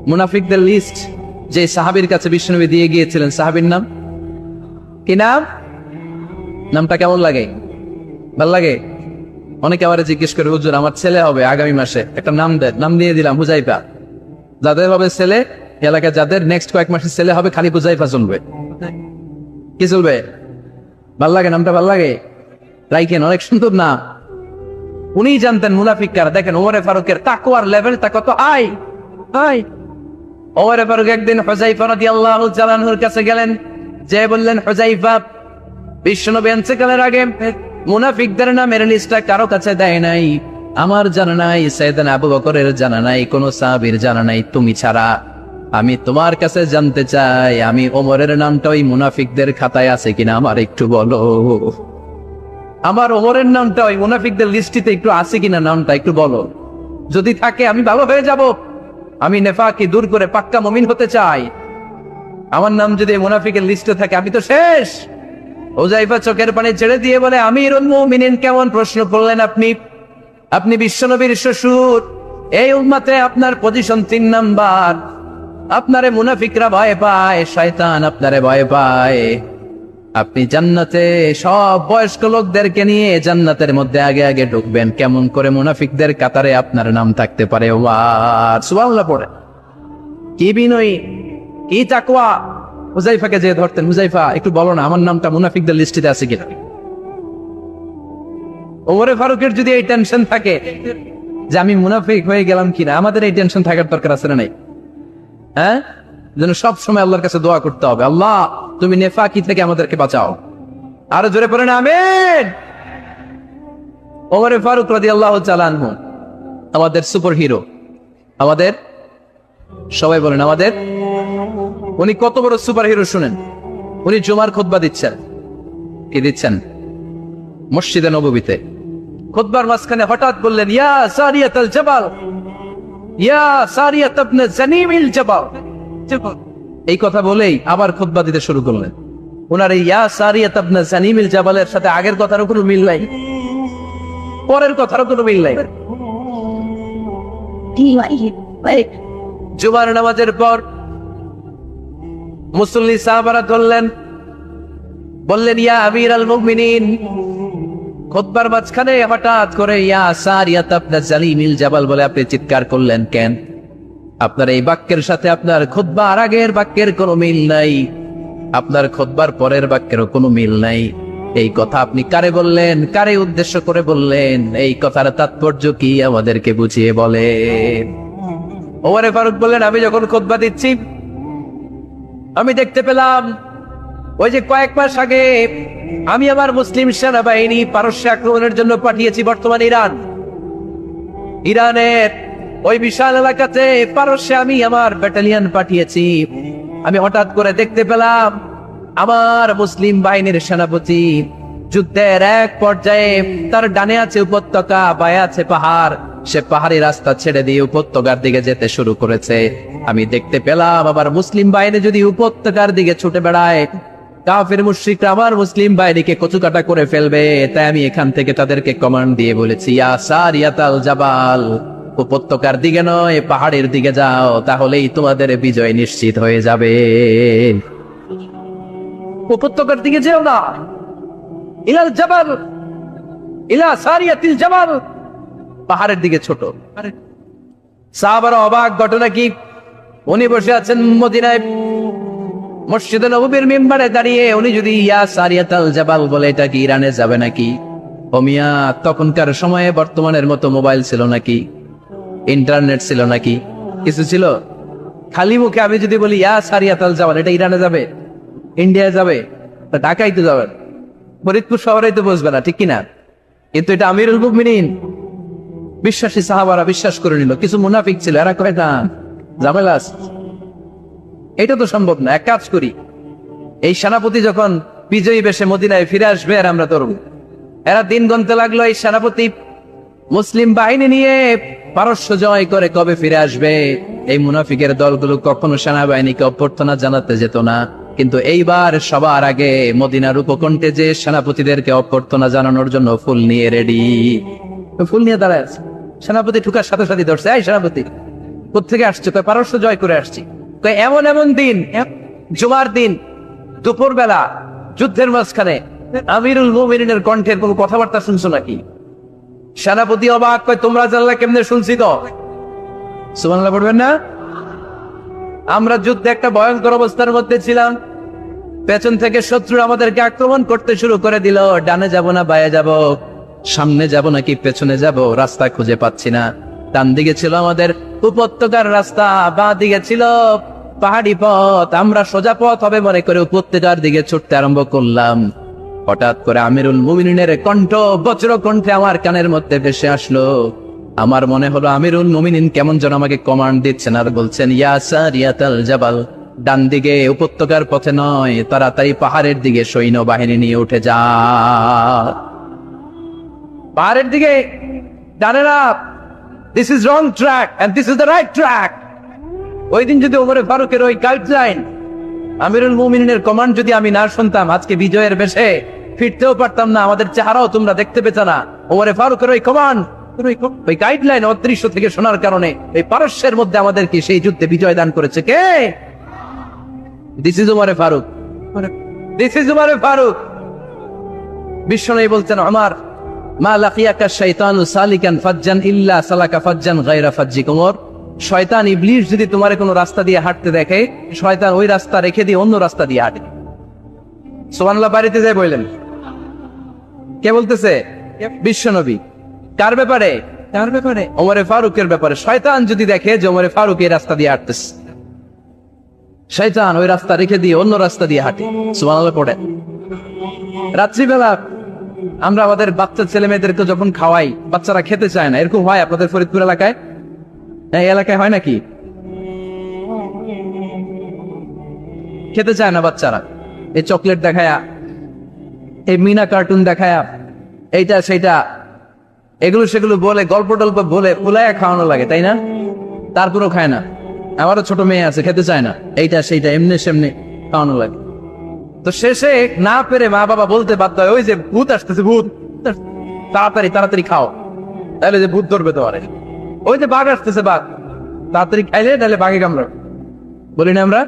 মুনাফিকদের লিস্ট যে সাহাবীর কাছে বিশ্বনবী দিয়ে গিয়েছিলেন, সাহাবীর নাম কি? নাম? নামটা কেমন লাগে? ভাল লাগে? অনেকে আমারে জিজ্ঞেস করে, হুজুর আমার ছেলে হবে আগামী মাসে, একটা নাম দেন। নাম দিয়ে দিলাম হুযায়ফা। যাদের হবে ছেলে, এলাকায় যাদের নেক্সট কয়েক মাসে ছেলে হবে, খালি হুযায়ফা চলবে। কি চলবে? ভাল লাগে? নামটা ভাল লাগে? রাইখেন, অনেক সুন্দর নাম। উনি জানতেন মুনাফিক কারা। দেখেন ওমরে ফারুকের তাকওয়ার লেভেলটা কত হাই। ওমরে ফারুক একদিন হুযায়ফা রাদিয়াল্লাহু তাআলা আনহুর কাছে গেলেন, যে বললেন, হুযায়ফা, বিশ্বনবী ইন্তেকালের আগে মুনাফিকদের নামের লিস্টটা কারো কাছে দেয় নাই, আমার জানা নাই, সাইয়েদনা আবু বকরের জানা নাই, কোন সাহাবীর জানা নাই তুমি ছাড়া। আমি তোমার কাছে জানতে চাই, আমি ওমরের নামটা ওই মুনাফিকদের খাতায় আছে কিনা আমার একটু বলো। আমার ওমরের নামটা ওই মুনাফিকদের লিস্টিতে একটু আছে কিনা, নামটা একটু বলো। যদি থাকে আমি ভালো হয়ে যাব, আমি নেফাকি দূর করে পাক্কা মুমিন হতে চাই। আমার নাম যদি মুনাফিকের লিস্টে থাকে আমি তো শেষ। হুযায়ফা চোখের পানি ছেড়ে দিয়ে বলে, আমিরুল মুমিনিন, কেমন প্রশ্ন করলেন আপনি? আপনি বিশ্বনবীর শ্বশুর, এই উম্মতে আপনার পজিশন 3 নাম্বার। আপনারে মুনাফিকরা ভয় পায়, শয়তান আপনারে ভয় পায়। আপনি জান্নাতে সব বয়স্ক লোকদেরকে নিয়ে জান্নাতের মধ্যে আগে আগে ঢুকবেন, কেমন করে মুনাফিকদের কাতারে আপনার নাম থাকতে পারে? ওয়ার সুবহানাল্লাহ পড়ে। কি বিনয়ী, কি তাকওয়া। হুযায়ফাকে যে ধরতেন, হুযায়ফা একটু বলো না আমার নামটা মুনাফিকদের লিস্টিতে আছে কিনা। ওমরে ফারুকের যদি এই টেনশন থাকে যে আমি মুনাফিক হয়ে গেলাম কিনা, আমাদের এই টেনশন থাকার দরকার আছে না নাই? হ্যাঁ, যেন সব সময় আল্লাহর কাছে দোয়া করতে হবে, আল্লাহ তুমি নেফাকি থেকে আমাদেরকে বাঁচাও। আরো জোরে পড়েন আমিন। ওমরে ফারুক রাদিয়াল্লাহু তাআলা আনহু আমাদের সুপার হিরো, আমাদের সবাই বলেন আমাদের। উনি কত বড় সুপার হিরো শুনেন। উনি জুমার খুতবা দিচ্ছেন। কি দিচ্ছেন? মসজিদে নববীতে। খুতবার মাঝখানে হঠাৎ বললেন, ইয়া সারিয়াতুল জাবাল, ইয়া সারিয়াত ইবনে জানিমিল জাবাল। এই কথা বলেই আবার খুতবা দিতে শুরু করলেন। ওনার এই ইয়া সারিয়াত ইবনে জানিমিল জাবালের সাথে আগের কথারও কোনো মিল নাই, পরের কথারও কোনো মিল নাই। জুমার নামাজের পর মুসল্লি সাহাবারা ধরলেন, বললেন, ইয়া আমিরাল মুমিনিন। খুতবার মাঝখানে হঠাৎ করে ইয়া সারিয়াত ইবনে জানিমিল জাবাল বলে আপনি চিৎকার করলেন কেন? আপনার এই বাক্যের সাথে আপনার খুতবার আগের বাক্যের কোনো মিল নাই, আপনার খুতবার পরের বাক্যেরও কোনো মিল নাই। এই কথা আপনি কারে বললেন, কারে উদ্দেশ্য করে বললেন? এই কথার তাৎপর্য কি আমাদেরকে বুঝিয়ে বলেন। ওমরে ফারুক বললেন, আমি যখন খুতবা দিচ্ছি আমি দেখতে পেলাম ওই যে কয়েক মাস আগে আমি আমার মুসলিম সেনাবাহিনী পারস্য আক্রমণের জন্য পাঠিয়েছি বর্তমান ইরান। ইরানের ওই বিশাল এলাকাতে পারস্যে আমি আমার ব্যাটালিয়ন পাঠিয়েছি। আমি হঠাৎ করে দেখতে পেলাম আমার মুসলিম বাহিনীর সেনাপতি যুদ্ধের এক পর্যায়ে তার ডানে আছে উপত্যকা, বায়ে আছে পাহাড়। সে পাহাড়ি রাস্তা ছেড়ে দিয়ে উপত্যকার দিকে যেতে শুরু করেছে। আমি দেখতে পেলাম আবার মুসলিম বাহিনী যদি উপত্যকার দিকে ছুটে বেড়ায়, কাফের মুশরিকরা আমার মুসলিম বাহিনীকে কচুকাটা করে ফেলবে। তাই আমি এখান থেকে তাদেরকে কমান্ড দিয়ে বলেছি, ইয়া সারিয়াতাল জাবাল, উপত্যকার দিকে নয় পাহাড়ের দিকে যাও, তাহলেই তোমাদের বিজয় নিশ্চিত হয়ে যাবে। উপত্যকার দিকে যেও না, ইলাল জাবাল, ইলা সারিয়াতিল জাবাল, পাহাড়ের দিকে ছোট। সাহাবারা অবাক, ঘটনা কি? উনি বসে আছেন মদিনায় মসজিদে নববীর মিম্বারে দাঁড়িয়ে, উনি যদি ইয়া সারিয়াতাল জাবাল বলে এটা কি ইরানে যাবে নাকি? ও মিয়া, তখনকার সময়ে বর্তমানের মতো মোবাইল ছিল নাকি, ইন্টারনেট ছিল নাকি, কিছু ছিল? খালি মুখে আমি যদি বলি ইয়া সারিয়াতাল জাবাল, এটা ইরানে যাবে, ইন্ডিয়ায় যাবে, ঢাকায় তো যাবে, ফরিদপুর শহরে তো বসবে না, ঠিক কিনা? কিন্তু এটা আমিরুল মুমিনিন বিশ্বাসী সাহাবারা বিশ্বাস করে নিল। কিছু মুনাফিক ছিল, এরা কয় না ঝামেলা আছে, এটা তো সম্ভব না। এক কাজ করি, এই সেনাপতি যখন বিজয়ী বেশে মদিনায় ফিরে আসবে আর আমরা ধরব। এরা দিন গুনতে লাগলো, এই সেনাপতি মুসলিম বাহিনী নিয়ে পারস্য জয় করে কবে ফিরে আসবে। এই মুনাফিকের দলগুলো কখনো সেনাবাহিনীকে অভ্যর্থনা জানাতে যেত না, কিন্তু এইবার সবার আগে মদিনার উপকণ্ঠে যে সেনাপতিদেরকে অভ্যর্থনা জানানোর জন্য ফুল নিয়ে রেডি, ফুল নিয়ে দাঁড়ায় আছে। সেনাপতি ঠুকার সাথে সাথে ধরছে, এই সেনাপতি কোত্থেকে আসছে? পারস্য জয় করে আসছি। এমন এমন দিন, জুমার দিন দুপুর বেলা যুদ্ধের মাঝখানে আমিরুল মুমিনিনের কণ্ঠের কোন কথাবার্তা শুনছো নাকি? সেনাপতি অবাক, কয় তোমরা জানলা কেমনে? শুনছি তো। সুবহানাল্লাহ পড়বেন না? আমরা যুদ্ধে একটা ভয়ঙ্কর অবস্থার মধ্যে ছিলাম, পেছন থেকে শত্রু আমাদেরকে আক্রমণ করতে শুরু করে দিল। ডানে যাব না বায়ে যাব, সামনে যাব নাকি পেছনে যাব, রাস্তা খুঁজে পাচ্ছি না। ডান দিকে ছিল আমাদের উপত্যকার রাস্তা, বাঁ দিকে ছিল পাহাড়ি পথ। আমরা সোজা পথ হবে মনে করে উপত্যকার দিকে ছুটতে আরম্ভ করলাম। হঠাৎ করে আমিরুল মুমিনিনের কণ্ঠ বজ্র কণ্ঠে আমার কানের মধ্যে ভেসে আসলো। আমার মনে হলো আমিরুল মুমিনিন কেমন যেন আমাকে কমান্ড দিচ্ছেন আর বলছেন, ইয়া সারিয়াতাল জাবাল, ডান দিকে উপত্যকার পথে নয়, তাড়াতাড়ি পাহাড়ের দিকে সৈন্যবাহিনী নিয়ে উঠে যা। পাহাড়ের দিকে, ডানে না, this is wrong track and this is the right track. ওই দিন যদি ওমরে ফারুকের ওই গাইডলাইন, আমিরুল মুমিনিনের কমান্ড যদি আমি না শুনতাম, আজকে বিজয়ের বেশে ফিরতেও পারতাম না, আমাদের চেহারাও তোমরা দেখতে পেত না। ওমরে ফারুকের ওই কমান্ড, ওই গাইডলাইন অদৃশ্য থেকে শোনার কারণে এই পারস্যের মধ্যে আমাদেরকে সেই যুদ্ধে বিজয় দান করেছে কে? দিস ইজ উমরে ফারুক, দিস ইজ উমরে ফারুক। বিশ্বনবী বলছেন, আমার মা লাকিয়াকা শাইতানু সালিকান ফাজ্জান ইল্লা সালাকা ফাজ্জান গায়রা ফাজ্জিক উমর। শয়তান ইবলিস যদি তোমার কোনো রাস্তা দিয়ে হাঁটতে দেখে, শয়তান ওই রাস্তা রেখে দিয়ে অন্য রাস্তা দিয়ে হাঁটে। সুবহানাল্লাহ। বাড়িতে যাই বললেন, কে বলতেছে? বিশ্বনবী। কার ব্যাপারে? কার ব্যাপারে? ওমরে ফারুকের ব্যাপারে। শয়তান যদি দেখে যে ওমরে ফারুক এই রাস্তা দিয়ে হাঁটতেছে, শয়তান ওই রাস্তা রেখে দিয়ে অন্য রাস্তা দিয়ে হাঁটে। সুবহানাল্লাহ পড়েন। রাত্রিবেলা আমরা আমাদের বাচ্চা ছেলে মেয়েদেরকে যখন খাওয়াই, বাচ্চারা খেতে চায় না, এরকম হয় আপনাদের ফরিদপুর এলাকায়? এই এলাকায় হয় নাকি? খেতে চায় না বাচ্চারা, এই চকলেট দেখায়া, এই মিনা কার্টুন দেখায়া, এইটা সেইটা, এগুলো সেগুলো বলে, গল্প টল্প বলে ফুলাইয়া খাওয়ানো লাগে, তাই না? তারপরেও খায় না। আমারও ছোট মেয়ে আছে, খেতে চায় না, এইটা সেইটা এমনি সেমনি খাওয়ানো লাগে। তো শেষে না পেরে মা বাবা বলতে বাধ্য হয়, ওই যে ভূত আসতেছে, ভূত, তাড়াতাড়ি তাড়াতাড়ি খাও, তাহলে যে ভূত ধরবে তোমারে। ওই যে বাঘ আসতেছে, বাঘ, তাড়াতাড়ি খাইলে তাহলে বাঘে কামড়াবে। বলি না আমরা?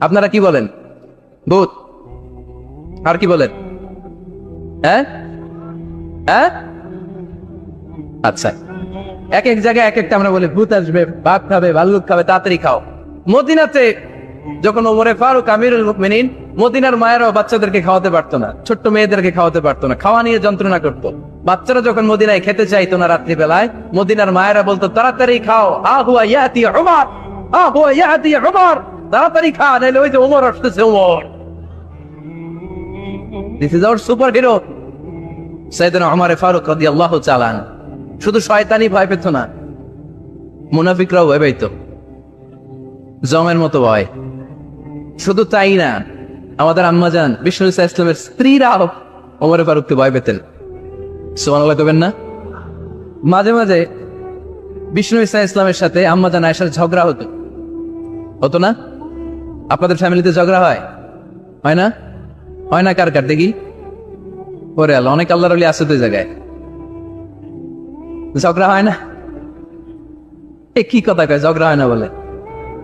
আপনারা কি বলেন? ভূত। আর কি বলেন? হ্যাঁ হ্যাঁ, আচ্ছা, এক এক জায়গায় এক একটা আমরা বলি, ভূত আসবে, বাঘ খাবে, ভাল্লুক খাবে, তাড়াতাড়ি খাও। মদিনাতে যখন ওমরে ফারুক আমিরুল মুমিনিন, মদিনার মায়েরাও বাচ্চাদেরকে খাওয়াতে পারতো না, ছোট্ট মেয়েদেরকে খাওয়াতে পারতো না, খাওয়া নিয়ে যন্ত্রণা করতো। বাচ্চারা যখন মদিনায় খেতে চাইতো না রাত্রিবেলায়, মদিনার মায়েরা বলতো, তাড়াতাড়ি খাও, আহুয়া ইয়াতি উমর, আহুয়া ইয়াতি উমর, তাড়াতাড়ি খা, নাইলে ওই যে ওমর আসতেছে, Omar. This is our super hero সাইয়েদনা ওমর ফারুক রাদিয়াল্লাহু তাআলা। শুধু শয়তানি ভয় পেত না, মুনাফিকরাও ভয় পেত, জমের মতো ভয়। শুধু তাই না, আমাদের আম্মাজান বিষ্ণু ইসলামের স্ত্রীরাও ওমর ফারুককে ভয় পেতেন। সুবহানাল্লাহ কবেন না? মাঝে মাঝে বিষ্ণু ইসলামের সাথে আম্মাজান আয়েশার ঝগড়া হতো, হতো না? আপনাদের ফ্যামিলিতে ঝগড়া হয়? হয় না? হয় না? কার কার দেখি? ওরে আল্লাহ, অনেক আল্লাহর ওলি আছে তো জায়গায়, ঝগড়া হয় না? এ কি কথা কয়, ঝগড়া হয় না বলে?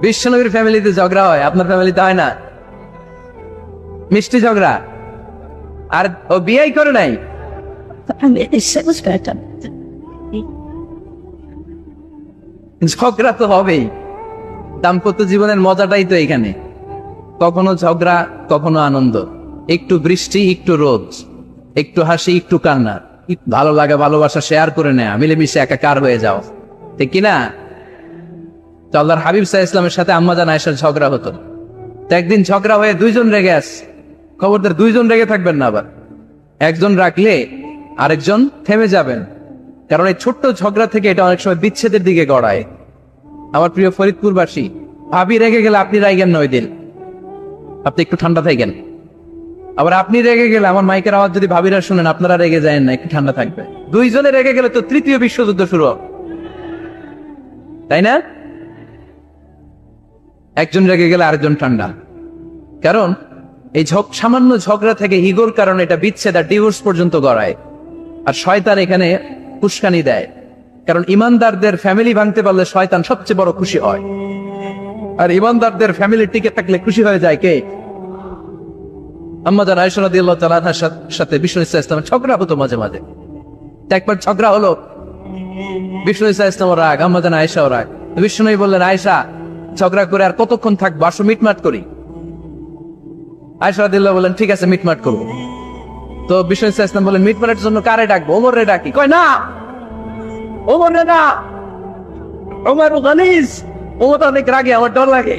বিশ্বনবীর ফ্যামিলিতে ঝগড়া হয়, আপনার ফ্যামিলিতে হয় না? মিষ্টি ঝগড়া। আর ও বিয়েই করে নাই, ঝগড়া তো হবেই। দাম্পত্য জীবনের মজাটাই তো এখানে, কখনো ঝগড়া, কখনো আনন্দ, একটু বৃষ্টি, একটু রোদ, একটু হাসি, একটু কান্না, ভালো লাগা, ভালোবাসা শেয়ার করে নেয়া, মিলেমিশে একাকার হয়ে যাও, ঠিক কিনা? তো আল্লাহর হাবিব সাল্লাল্লাহু আলাইহি ওয়াসাল্লামের সাথে আম্মাজান আয়েশার ঝগড়া হতো। তো একদিন ঝগড়া হয়ে দুইজন রেগে আছে, খবরদার দুইজন রেগে থাকবেন না, আবার একজন রাখলে আরেকজন থেমে যাবেন, কারণ এই ছোট্ট ঝগড়া থেকে এটা অনেক সময় বিচ্ছেদের দিকে গড়ায়। আমার প্রিয় ফরিদপুরবাসী, ভাবি রেগে গেলে আপনি রাইগেন না, ওই দিন আপনি একটু ঠান্ডা থাকেন। আবার আপনি রেগে গেলে, আমার মাইকের আওয়াজ যদি ভাবিরা শুনেন, আপনারা রেগে যায় না, একটু ঠান্ডা থাকবে। দুইজনে রেগে গেলে তো তৃতীয় বিশ্বযুদ্ধ শুরু হবে, তাই না? একজন রেগে গেলে আরেকজন ঠান্ডা, কারণ এই সামান্য ঝগড়া থেকে ইগোর কারণে এটা বিচ্ছেদ আর ডিভোর্স পর্যন্ত গড়ায়। আর শয়তান এখানে উস্কানি দেয়, কারণ ইমানদারদের ফ্যামিলি ভাঙতে পারলে শয়তান সবচেয়ে বড় খুশি হয়, আর ইমানদারদের ফ্যামিলি টিকে থাকলে খুশি হয়ে যায় কে? আম্মাজান আয়েশা রাদিয়াল্লাহু তাআলা আনহার সাথে বিষ্ণু ইসলামের ঝগড়া হতো মাঝে মাঝে। একবার ঝগড়া হলো, বিষ্ণু ইসলাম রাগ, আম্মাজান আয়েশাও রাগ। বিষ্ণু বললেন, আয়েশা, ঝগড়া করে আর কতক্ষণ থাকবো, আসো মিটমাট করি। আয়েশা রাদিয়াল্লাহু বললেন, ঠিক আছে, মিটমাট করবো। তো বিষ্ণু ইসলাম বললেন, মিটমাটের জন্য কারে ডাকবো? ওমর রে ডাকি। কয় না, ওমর রে না, ওমর গালিজ, ওমর তো অনেক রাগে, আমার ডর লাগে।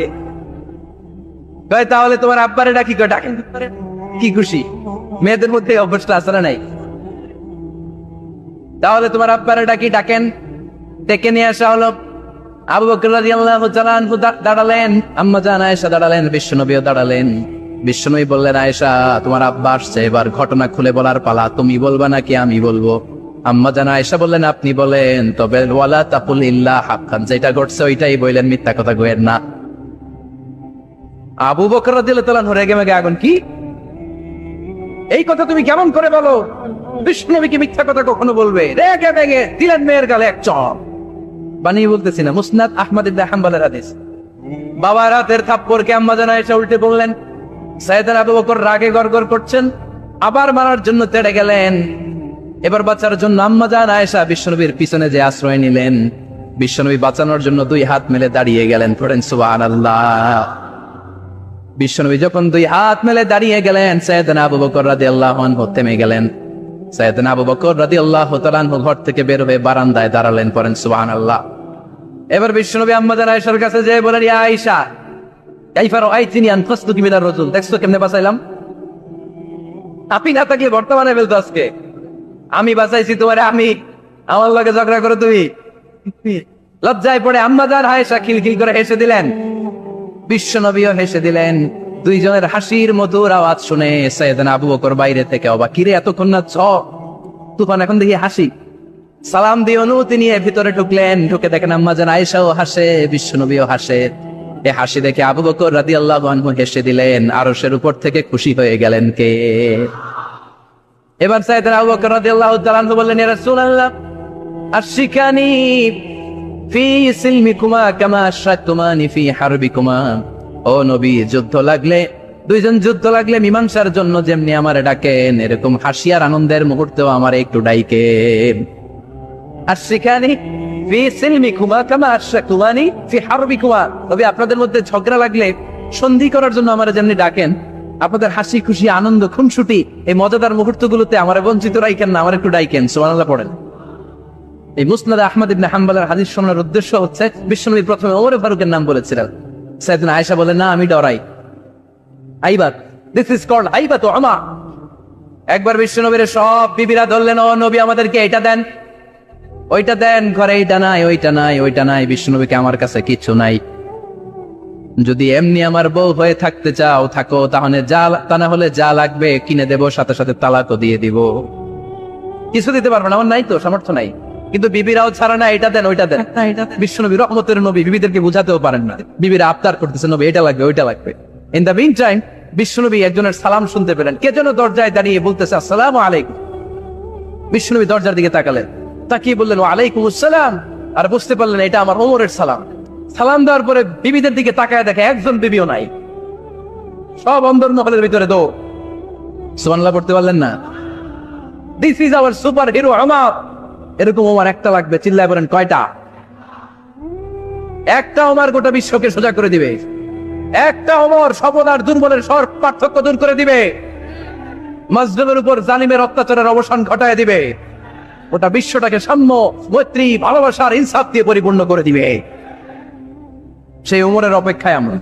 কয় তাহলে তোমার আব্বারে ডাকি। কয় ডাকেন, কি খুশি? মেয়েদের মধ্যে এই অভ্যাসটা আছে না নাই? তাহলে তোমার আব্বারে ডাকেন, ডেকে নিয়ে আসা হলো। আবু বকর রাদিয়াল্লাহু তাআলা আনহু দাঁড়ালেন, আম্মা জান আয়েশা দাঁড়ালেন, বিশ্বনবীও দাঁড়ালেন। বিশ্বনবী বললেন, আয়েশা তোমার আব্বা আসছে, এবার ঘটনা খুলে বলার পালা, তুমি বলবা নাকি আমি বলবো? আম্মা জান আয়েশা বললেন, আপনি বলেন, তবে ওয়ালা তাকুল ইল্লা হাক্কান, যেটা ঘটছে ওইটাই বললেন, মিথ্যা কথা কইেন না। আবু বকর রাদিয়াল্লাহু তাআলা রেগে মেগে আগুন, কি এই কথা তুমি কেমন করে বলো? বিশ্বনবী কি মিথ্যা কথা কখনো বলবে? রেগে মেগে দিলেন মেয়ের গালে এক চড়। বানিয়ে বলতেছি না, মুসনাদ আহমদ ইবনে হাম্বলের হাদিস। বাবার হাতের থাপ্পড়কে আম্মা জান আয়েশা উল্টে বললেন। সাইয়েদনা আবু বকর রাগে গড়গড় করছেন, আবার মারার জন্য তেড়ে গেলেন। এবার বাঁচার জন্য আম্মা জান আয়েশা বিশ্বনবীর পিছনে যে আশ্রয় নিলেন, বিশ্বনবী বাঁচানোর জন্য দুই হাত মেলে দাঁড়িয়ে গেলেন। পড়েন সুবহানাল্লাহ। বিশ্বনবী যখন দুই হাত মেলে দাঁড়িয়ে গেলেন, সাইয়েদনা আবু বকর রাদিয়াল্লাহু আনহু থেমে গেলেন। সাইয়েদনা আবু বকর রাদিয়াল্লাহু তাআলা আনহু ঘর থেকে বের হয়ে বারান্দায় দাঁড়ালেন। পড়েন সুবহানাল্লাহ। এবার বিশ্বনবী আম্মা জান আয়েশার কাছে যেয়ে বলেন, ইয়া আয়েশা কাইফা রাআইতিনি আনফাসতুকি মিনার রাজুল, দেখছো কেমনে বাঁচাইলাম? আপনি না থাকলে বর্তমানে বলতো আজকে আমি বাঁচাইছি তোমারে, আমি আমার লগে ঝগড়া করো তুমি। লজ্জায় পড়ে আম্মা জান আয়েশা খিলখিল করে হেসে দিলেন, বিশ্বনবীও হেসে দিলেন। দুইজনের হাসির মধুর আওয়াজ শুনে সাইয়েদনা আবু বকর বাইরে থেকে অবাক, কিরে এতক্ষণ না তুফান, এখন দেখি হাসি। সালাম দিয়ে অনুমতি নিয়ে ভিতরে ঢুকলেন। ঢুকে দেখেন আম্মা জান আয়েশাও হাসে, বিশ্বনবীও হাসে। এই হাসি দেখে আবু বকর রাদিয়াল্লাহু আনহু হেসে দিলেন। আরশের উপর থেকে খুশি হয়ে গেলেন কে? এবার সাইয়েদনা আবু বকর রাদিয়াল্লাহু তাআলা আনহু বললেন, ইয়া রাসূলুল্লাহ আশিকানি ফি সিলমিকুমা কামা আশরাকতুমানি ফি হারবিকুমা। ও নবী, যুদ্ধ লাগলে, দুইজন যুদ্ধ লাগলে মীমাংসার জন্য যেমনি আমারে ডাকেন, এরকম হাসি আর আনন্দের মুহূর্তেও আমারে একটু ডাইকেন। আশিকানি ফি সিলমিকুমা কামা আশরাকতুমানি ফি হারবিকুমা। তবে আপনাদের মধ্যে ঝগড়া লাগলে সন্ধি করার জন্য আমারে যেমনি ডাকেন, আপনাদের হাসি খুশি আনন্দ খুনসুটি এই মজাদার মুহূর্তগুলোতে আমারে বঞ্চিত রাখেন না, আমার একটু ডাইকেন। সুবহানাল্লাহ পড়েন। এই মুসনাদ আহমদ ইবনে হাম্বলের হাদিস শোনার উদ্দেশ্য হচ্ছে, বিশ্বনবী প্রথমে ওমর ফারুকের নাম বলেছিলেন। সাইয়েদনা আয়েশা বলেন, না আমি ডরাই। আইবাত, দিস ইজ কল্ড আইবাত উমা। একবার বিশ্বনবীর সব বিবিরা ধরলেন, ও নবী আমাদেরকে এটা দেন, ওইটা দেন, ঘরে এইটা নাই, ওইটা নাই, ওইটা নাই। বিশ্বনবীকে, আমার কাছে কিছু নাই, যদি এমনি আমার বউ হয়ে থাকতে চাও থাকো, তাহলে তা না হলে যা লাগবে কিনে দেবো, সাথে সাথে তালাকও দিয়ে দিব। কিছু দিতে পারবো না, আমার নাই তো, সামর্থ্য নাই। কিন্তু বিবিরাও ছাড়া না, এটা দেন ওইটা দেন। বিশ্বনবী রহমতের নবী, বিবিদেরকে বুঝাতেও পারেন না। বিবিরা আবদার করতেছে, নবী এটা লাগবে ওইটা লাগবে। ইন দ্য মিন টাইম বিশ্বনবী একজনের সালাম শুনতে পেলেন। কে যেন দরজায় দাঁড়িয়ে বলতেছে, আসসালামু আলাইকুম। বিশ্বনবী দরজার দিকে তাকালেন, তাকিয়ে বললেন, ওয়ালাইকুম আসসালাম। আর বুঝতে পারলেন এটা আমার ওমরের সালাম। সালাম দেওয়ার পরে বিবিদের দিকে তাকায় দেখে একজন বিবিও নাই, সব অন্দর মহলের ভিতরে দৌড়। সুবহানাল্লাহ পড়তে পারলেন না? This is our super hero Omar. এরকম ওমর একটা লাগবে, চিল্লায় বলেন কয়টা? একটা ওমর গোটা বিশ্বকে সোজা করে দিবে। একটা ওমর সবল আর দুর্বলের সব পার্থক্য দূর করে দিবে। মাজলুমের উপর জালিমের অত্যাচারের অবসান ঘটায় দিবে। গোটা বিশ্বটাকে সাম্য, মৈত্রী, ভালোবাসার ইনসাফ দিয়ে পরিপূর্ণ করে দিবে। সেই ওমরের অপেক্ষায় আমরা।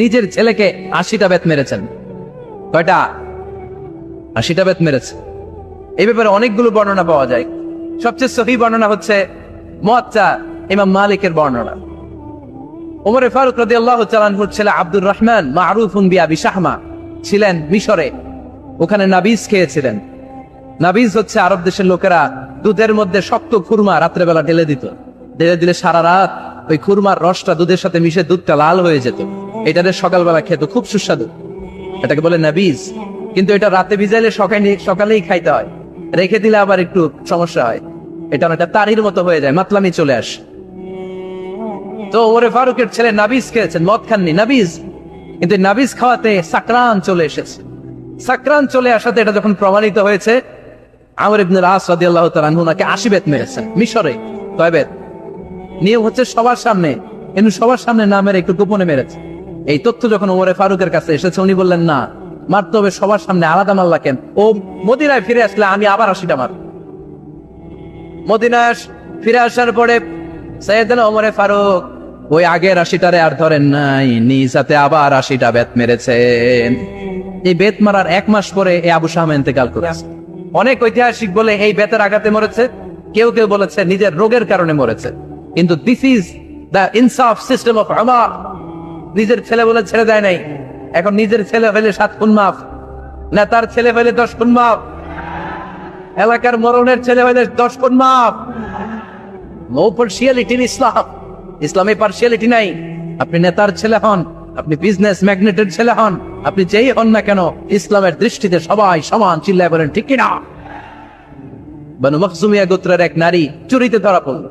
নিজের ছেলেকে 80টা বেত মেরেছেন। কয়টা? 80টা বেত মেরেছে। এই ব্যাপারে অনেকগুলো বর্ণনা পাওয়া যায়। সবচেয়ে সহিহ বর্ণনা হচ্ছে মুয়াত্তা ইমাম মালিকের বর্ণনা। ওমর ফারুক রাদিয়াল্লাহু তাআলা আনহুর ছেলে আব্দুর রহমান মারুফুন বিআবি শাহমা ছিলেন মিশরে। ওখানে নাবিজ খেয়েছিলেন। নাবিজ হচ্ছে আরব দেশের লোকেরা দুধের মধ্যে শক্ত খুরমা রাত্রেবেলা ঢেলে দিত। ঢেলে দিলে সারা রাত ওই খুরমার রসটা দুধের সাথে মিশে দুধটা লাল হয়ে যেত। এটাতে সকালবেলা খেত, খুব সুস্বাদু। এটাকে বলে নাবিজ। কিন্তু এটা রাতে ভিজাইলে সকালেই খাইতে হয়, রেখে দিলে আবার একটু সমস্যা হয়। এটা অনেকটা তারির মতো হয়ে যায়, মাতলামি চলে আসে। তো ওমর ফারুকের ছেলে নাবিজ খেয়েছেন, মদ খাননি, নাবিজ। কিন্তু নাবিজ খাওয়াতে সাকরান চলে এসেছে। সাকরান চলে আসাতে এটা যখন প্রমাণিত হয়েছে, আমর ইবনে আস রাদিয়াল্লাহু তাআলা আনহু নাকি 80 বেত মেরেছেন মিশরে। কয় বেত? নিয়ম হচ্ছে সবার সামনে, কিন্তু সবার সামনে না মেরে একটু গোপনে মেরেছে। এই তথ্য যখন ওমর ফারুকের কাছে এসেছে, উনি বললেন, না, মারতে হবে সবার সামনে, আলাদা মাল্লা কেন? ও মদিনায় ফিরে আসলে আমি আবার 80টা মারব। মদিনায় ফিরে আসার পরে সাইয়েদনা ওমর ফারুক ওই আগের 80টারে আর ধরেন নাই, নিজ হাতে আবার 80টা বেত মেরেছেন। এই বেত মারার 1 মাস পরে এই আবু শামা ইন্তেকাল করেছে। অনেক ঐতিহাসিক বলে এই বেতের আঘাতে মরেছে, কেউ কেউ বলেছে নিজের রোগের কারণে মরেছে। কিন্তু দিস ইজ দ্য ইনসাফ সিস্টেম অফ উমর। নিজের ছেলে বলে ছেড়ে দেয় নাই, এখন নিজের ছেলে হইলে 7 খুন মাফ, নেতার ছেলে হইলে 10 খুন মাফ, এলাকার মরণের ছেলে হইলে 10 খুন মাফ। নো পার্সিয়ালিটি ইন ইসলাম। ইসলামে পার্সিয়ালিটি নাই। আপনি নেতার ছেলে হন, আপনি বিজনেস ম্যাগনেটের ছেলে হন, আপনি যেই হন না কেন, ইসলামের দৃষ্টিতে সবাই সমান। চিল্লায় বলেন ঠিক কিনা? বনু মখজুমিয়া গোত্রের এক নারী চুরিতে ধরা পড়ল।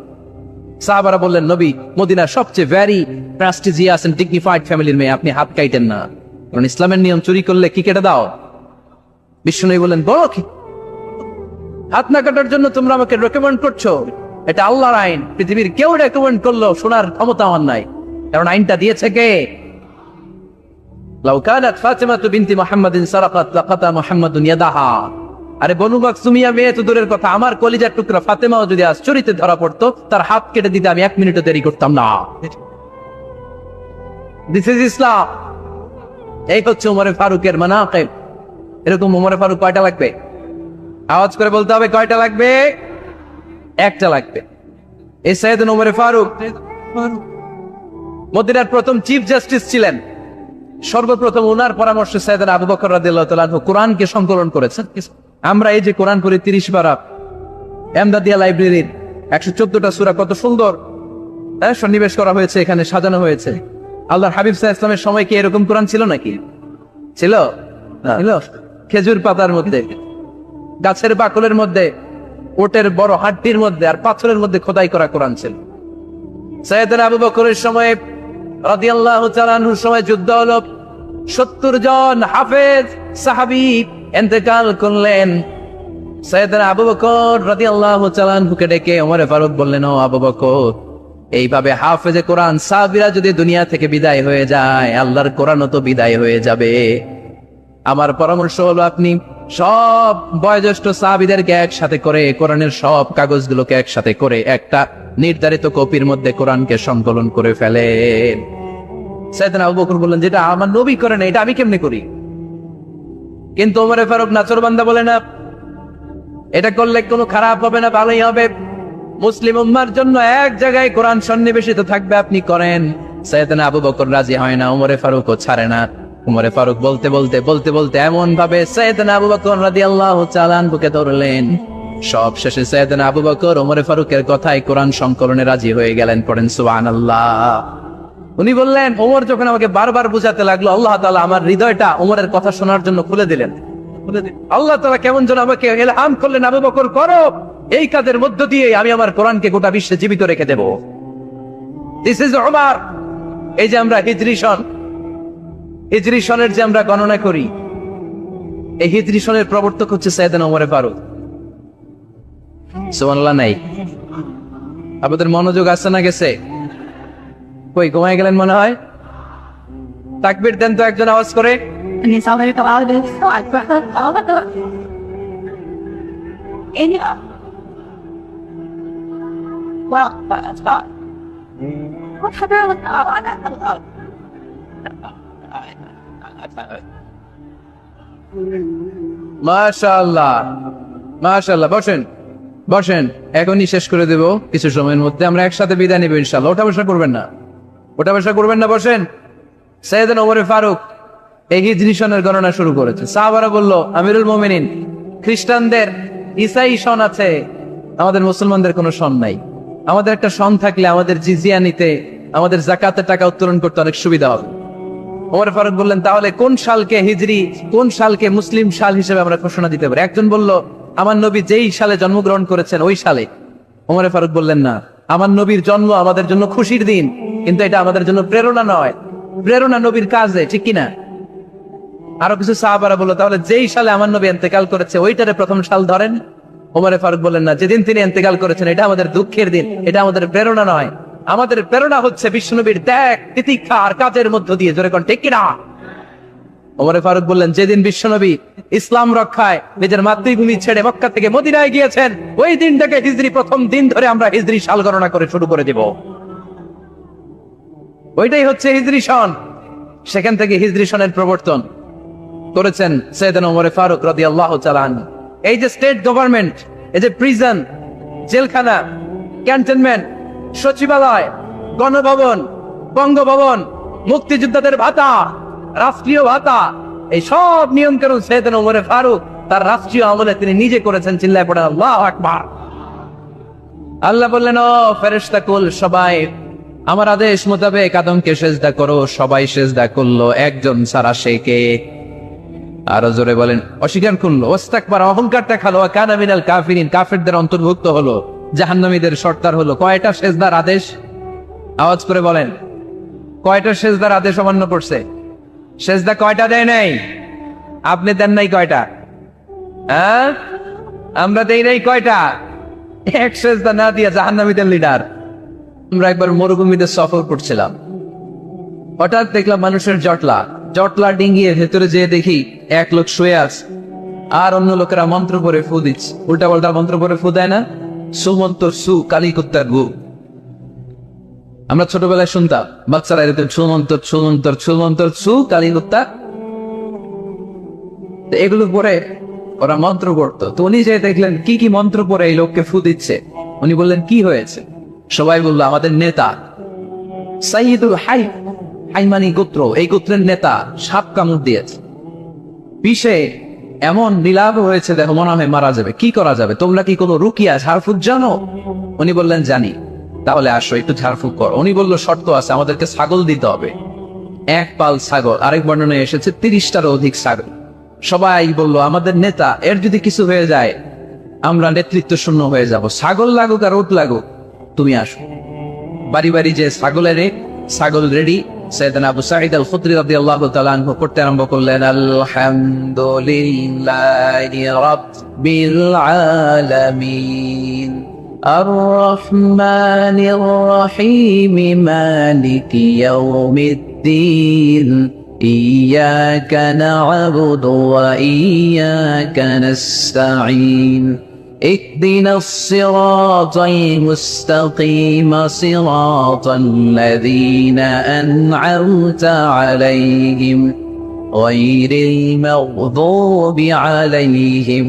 সাহাবারা বললেন, নবী মদিনার সবচেয়ে ভেরি প্রেস্টিজিয়াস এন্ড ডিগনিফাইড ফ্যামিলির মেয়ে, আপনি হাত কাটেন না, কারণ ইসলামের নিয়ম চুরি করলে কি কেটে দাও? বিষ্ণু বললেন, বড় কি হাত না কাটার জন্য তোমরা আমাকে রেকমেন্ড করছো? এটা আল্লাহর আইন, পৃথিবীর কেউ রেকমেন্ড করলো শোনার ক্ষমতা আমার নাই, কারণ আইনটা দিয়েছে কে? লাউ কানাত ফাতিমাতু বিনতি মুহাম্মাদিন সারাকাত লাকাতা মুহাম্মাদুন ইয়াদাহা। আরে বনু মাকসুমিয়া মেয়ে তো দূরের কথা, আমার কলিজার টুকরা ফাতেমাও যদি আজ চুরিতে ধরা পড়তো, তার হাত কেটে দিতে আমি 1 মিনিটও দেরি করতাম না। দিস ইজ ইসলাম। এই হচ্ছে ওমর ফারুকের মানাকিব। এরকম ওমর ফারুক কয়টা লাগবে? আওয়াজ করে বলতে হবে, কয়টা লাগবে? একটা লাগবে। এই সাইয়েদনা ওমর ফারুক মদিনার প্রথম চিফ জাস্টিস ছিলেন। সর্বপ্রথম ওনার পরামর্শে সাইয়েদনা আবু বকর রাদিয়াল্লাহু তাআলা আনহু কোরআনকে সংকলন করেছেন। আমরা এই যে কোরআন পড়ি 30 পারা, এমদাদিয়া লাইব্রেরির 114টা সূরা, কত সুন্দর সন্নিবেশ করা হয়েছে, এখানে সাজানো হয়েছে। আল্লাহর হাবিব সাল্লাল্লাহু আলাইহি ওয়াসাল্লামের সময় কি এরকম কোরআন ছিল নাকি? ছিল? ছিল। খেজুর পাতার মধ্যে, গাছের বাকলের মধ্যে, ওটের বড় হাড্ডির মধ্যে আর পাথরের মধ্যে খোদাই করা কোরআন ছিল। সাইয়েদনা আবু বকরের সময় রাদিয়াল্লাহু তাআলা আনহুর সময় যুদ্ধ হলো, 70 জন হাফেজ সাহাবী ইন্তেকাল করলেন। সাইয়েদনা আবু বকর রাদিয়াল্লাহু তাআলা আনহুকে ডেকে ওমর ফারুক বললেন, ও আবু বকর, এইভাবে হাফেজে কোরআন সাহাবীরা যদি দুনিয়া থেকে বিদায় হয়ে যায়, আল্লাহর কোরআনও তো বিদায় হয়ে যাবে। আমার পরামর্শ হলো আপনি সব বয়োজ্যেষ্ঠ সাহাবীদেরকে একসাথে করে কোরআনের সব কাগজগুলোকে একসাথে করে একটা নির্ধারিত কপির মধ্যে কোরআনকে সংকলন করে ফেলেন। সাইয়েদনা আবু বকর বললেন, যেটা আমার নবী করে না, এটা আমি কেমনে করি? কিন্তু ওমর ফারুক নাচরবান্দা বলে না, এটা করলে কোনো খারাপ হবে না, ভালোই হবে। মুসলিম উম্মার জন্য এক জায়গায় কোরআন সন্নিবেশিত থাকবে, আপনি করেন। সাইয়েদনা আবু বকর রাজি হয় না, ওমর ফারুকও ছাড়ে না। ওমর ফারুক বলতে বলতে এমন ভাবে সাইয়েদনা আবু বকর রাদিয়াল্লাহু তাআলা আনহুকে ধরলেন। সব শেষে সাইয়েদনা আবু বকর ওমর ফারুকের কথায় কোরআন সংকলনে রাজি হয়ে গেলেন। পড়েন সুবহানাল্লাহ। উনি বললেন, ওমর যখন আমাকে বারবার বুঝাতে লাগলো, আল্লাহ তাআলা আমার হৃদয়টা ওমরের কথা শোনার জন্য খুলে দিলেন। আল্লাহ তাআলা কেমন যেন আমাকে ইলহাম করলেন, আবু বকর করো, এই কাজের মধ্য দিয়ে আমি আমার কোরআনকে গোটা বিশ্বে জীবিত রেখে দেব। This is Umar. এই যে আমরা হিজরি সনের যে আমরা গণনা করি, এই হিজরি সনের প্রবর্তক হচ্ছে সাইয়েদনা ওমর ফারুক। সুবহানাল্লাহ। নাই আপনাদের মনোযোগ আছে না গেছে? কই ঘুমায় গেলেন মনে হয়? তাকবীর দেন তো একজন আওয়াজ করে। মাশাআল্লাহ মাশাআল্লাহ। বসেন বসেন, এখনই শেষ করে দেব কিছু সময়ের মধ্যে। আমরা একসাথে বিদায় নেব ইনশাআল্লাহ। ওঠা বসা করবেন না, বসেন। সাইয়েদনা ওমর ফারুক এই হিজরি সনের গণনা শুরু করেছে। সাহাবারা বলল, আমিরুল মুমিনিন, খ্রিস্টানদের ঈসাই সন আছে, আমাদের মুসলমানদের কোনো সন নাই। আমাদের একটা সন থাকলে আমাদের জিজিয়া নিতে, আমাদের যাকাতের টাকা উত্তোলন করতে অনেক সুবিধা হবে। ওমর ফারুক বললেন, তাহলে কোন সালকে হিজরি, কোন সালকে মুসলিম সাল হিসেবে আমরা ঘোষণা দিতে পারি? একজন বলল, আমার নবী যেই সালে জন্মগ্রহণ করেছেন ওই সালে। ওমর ফারুক বললেন, না, আমার নবীর জন্ম আমাদের জন্য খুশির দিন, কিন্তু এটা আমাদের জন্য প্রেরণা নয়। প্রেরণা নবীর কাজে, ঠিক কিনা? আরো কিছু সাহাবারা বলল, তাহলে যেই সালে আমার নবী ইন্তেকাল করেছে ওইটারে প্রথম সাল ধরেন। ওমর ফারুক বললেন, না, যেদিন তিনি ইন্তেকাল করেছেন এটা আমাদের দুঃখের দিন, এটা আমাদের প্রেরণা নয়। আমাদের প্রেরণা হচ্ছে বিশ্বনবীর ত্যাগ, তিতিক্ষা আর কাজের মধ্য দিয়ে। জোরে কোন ঠিক কিনা? ওমর ফারুক বললেন, যেদিন বিশ্বনবী ইসলাম রক্ষায় নিজের মাতৃভূমি ছেড়ে মক্কা থেকে মদিনায় গিয়েছেন, ওই দিনটাকে হিজরি প্রথম দিন ধরে আমরা হিজরি সাল গণনা করে শুরু করে দিব। ওইটাই হচ্ছে হিজরি সন। সেখান থেকে হিজরি সনের প্রবর্তন। করেছেন সাইয়েদনা ওমর ফারুক রাদিয়াল্লাহু তাআলা আনহু। এই যে স্টেট গভর্নমেন্ট, এই যে প্রিজন, জেলখানা, ক্যান্টনমেন্ট, সচিবালয়, গণভবন, বঙ্গভবন, মুক্তিযোদ্ধাদের ভাতা, রাষ্ট্রীয় ভাতা, এই সব নিয়মকানুন সাইয়েদনা ওমর ফারুক তার রাষ্ট্রীয় আমলে তিনি নিজে করেছেন। চিল্লায় পড়ে আল্লাহু আকবার। আল্লাহ বললেন, ও ফেরেশতা কুল সবাই আমার আদেশ মোতাবেক আদমকে সেজদা করো। সবাই সেজদা করলো, একজন ছাড়া, সে কে? আরো জোরে বলেন। অস্বীকার করলো, ওয়াস্তাকবার, অহংকারটা খালো, কানা মিনাল কাফিরিন, কাফেরদের অন্তর্ভুক্ত হলো, জাহান্নামীদের সর্দার হলো। কয়টা সেজদার আদেশ? আওয়াজ করে বলেন, কয়টা সেজদার আদেশ অমান্য করছে? সেজদা কয়টা দেয় নাই? আপনি দেন নাই কয়টা? হ্যাঁ, আমরা দেই নাই কয়টা? এক সেজদা না দিয়া জাহান্নামীদের লিডার। আমরা একবার মরুভূমিতে সফর করছিলাম, হঠাৎ দেখলাম মানুষের জটলা ডিঙ্গিয়ে ভেতরে যেয়ে দেখি এক লোক শুয়ে আছে, আর অন্য লোকেরা মন্ত্র পরে ফু দিচ্ছে। উল্টা পাল্টা মন্ত্র পরে ফু দেয় না? সুমন্তর সু, কালী কুত্তার গু। আমরা ছোটবেলায় শুনতাম বাচ্চারা এরকম সুমন্তর সুমন্তর সুমন্তর সু, কালী কুত্তা। এগুলো পরে ওরা মন্ত্র পড়তো। তো উনি যে দেখলেন কি কি মন্ত্র পরে এই লোককে ফু দিচ্ছে, উনি বললেন কি হয়েছে? সবাই বললো আমাদের নেতা সাইয়্যিদুল হাইমানি গোত্র, এই গোত্রের নেতা সাপ কামড় দিয়েছে, বিষে এমন নীলাভ হয়েছে, দেখো মনে হয় মারা যাবে। কি করা যাবে? তোমরা কি কোনো রুকিয়া ঝাড়ফুঁক জানো? উনি বললেন জানি। তাহলে আসো একটু ঝাড়ফুঁক করো। উনি বললো শর্ত আছে, আমাদেরকে ছাগল দিতে হবে, এক পাল ছাগল। আরেক বর্ণনায় এসেছে 30টারও অধিক ছাগল। সবাই বললো আমাদের নেতা, এর যদি কিছু হয়ে যায় আমরা নেতৃত্ব শূন্য হয়ে যাব। ছাগল লাগুক আর ওট লাগুক, তুমি আসো। বাড়ি বাড়ি যে ছাগল রেডি। সাইয়েদনা আবু সাঈদ আল খুদরি রাদিয়াল্লাহু তাআলা আনহু করতে আরম্ভ করলেন, আলহামদুলিল্লাহি রাব্বিল আলামিন আর রহমানির রহিম মালিকি ইয়াউমিদ্দিন ইয়্যাকা না'বুদু ওয়া ইয়্যাকা নাস্তাঈন اهدنا الصراط المستقيم صراط الذين أنعمت عليهم غير المغضوب عليهم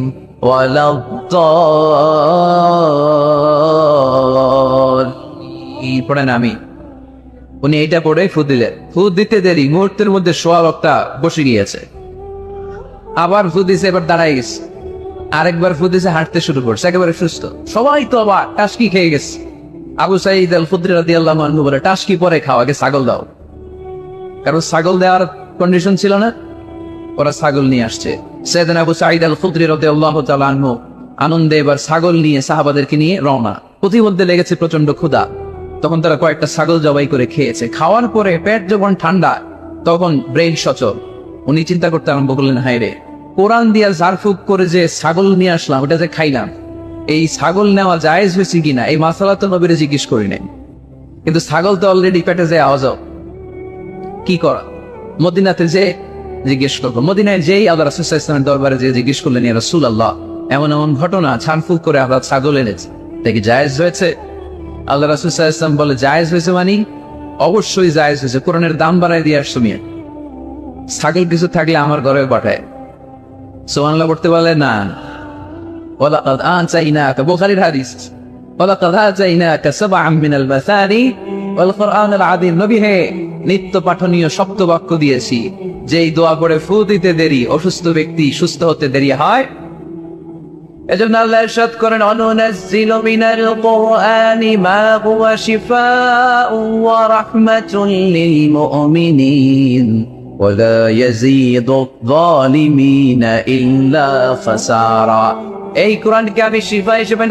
ولا الضالين। পড়েন আমি। উনি এইটা পড়ে ফু দিলেন। ফু দিতে দেরি, মুহূর্তের মধ্যে সোয়া লোকটা বসে গিয়েছে। আবার ফু দিছে, এবার দাঁড়ায় গেছে। আরেকবার ফু দিছে, হাঁটতে শুরু করছে, একেবারে সুস্থ। সবাই তো আবার টাসকি খেয়ে গেছে। আবু সাঈদ আল খুদরি রাদিয়াল্লাহু আনহু বলে, টাসকি পরে খাও, আগে ছাগল দাও। কারণ ছাগল দেওয়ার কন্ডিশন ছিল না। ওরা ছাগল নিয়ে আসছে। সাইয়েদনা আবু সাঈদ আল খুদরি রাদিয়াল্লাহু তাআলা আনহু আনন্দে এবার ছাগল নিয়ে সাহাবাদেরকে নিয়ে রওনা। প্রতিমধ্যে লেগেছে প্রচন্ড ক্ষুধা। তখন তারা কয়েকটা ছাগল জবাই করে খেয়েছে। খাওয়ার পরে পেট যখন ঠান্ডা, তখন ব্রেন সচল। উনি চিন্তা করতে আরম্ভ করলেন, হায় রে, কোরআন দিয়া ঝাড়ফুঁক করে যে ছাগল নিয়ে আসলাম, ওটা যে খাইলাম, এই ছাগল নেওয়া জায়েজ হয়েছে কিনা এই মাসালা তো নবীরে জিজ্ঞেস করি নাই। কিন্তু ছাগল তো অলরেডি পেটে যে আওয়াজ, কি করা? মদিনাতে যে জিজ্ঞেস করবো। মদিনায় যেই আল্লাহ রাসূল সাল্লাল্লাহু আলাইহি ওয়াসাল্লামের দরবারে যে জিজ্ঞেস করলেন, ইয়া রাসূলুল্লাহ, এমন এমন ঘটনা, ঝাড়ফুঁক করে আমরা ছাগল এনেছি, দেখি জায়েজ হয়েছে? আল্লাহ রাসূল সাল্লাল্লাহু আলাইহি ওয়াসাল্লাম বলে, জায়েজ হয়েছে মানে? অবশ্যই জায়েজ হয়েছে। কোরআনের দাম বাড়ায় দিয়ে আসছো মিয়া। ছাগল কিছু থাকলে আমার ঘরে পাঠায়। সুবহানাল্লাহ পড়তে বলে না। ওয়ালাকাদ আতাইনাকা, বুখারীর হাদিস, ওয়ালাকাদ আতাইনাকা সাবআম মিনাল মাসানি ওয়াল কুরআনুল আযীম। নবী হে, নিত্য পাঠনীয় সপ্ত বাক্য দিয়েছি, যেই দোয়া পড়ে ফু দিতে দেরি, অসুস্থ ব্যক্তি সুস্থ হতে দেরি হয়। এজন্য আল্লাহ ইরশাদ করেন, অনুনাজ্জিলু মিনাল কুরআনি মা হুয়া শিফাউন ওয়া রাহমাতুল লিল মুমিনিন ولا يزيد الظالمين إلا خسارا। এই কোরআনকে আমি শিফা হিসেবে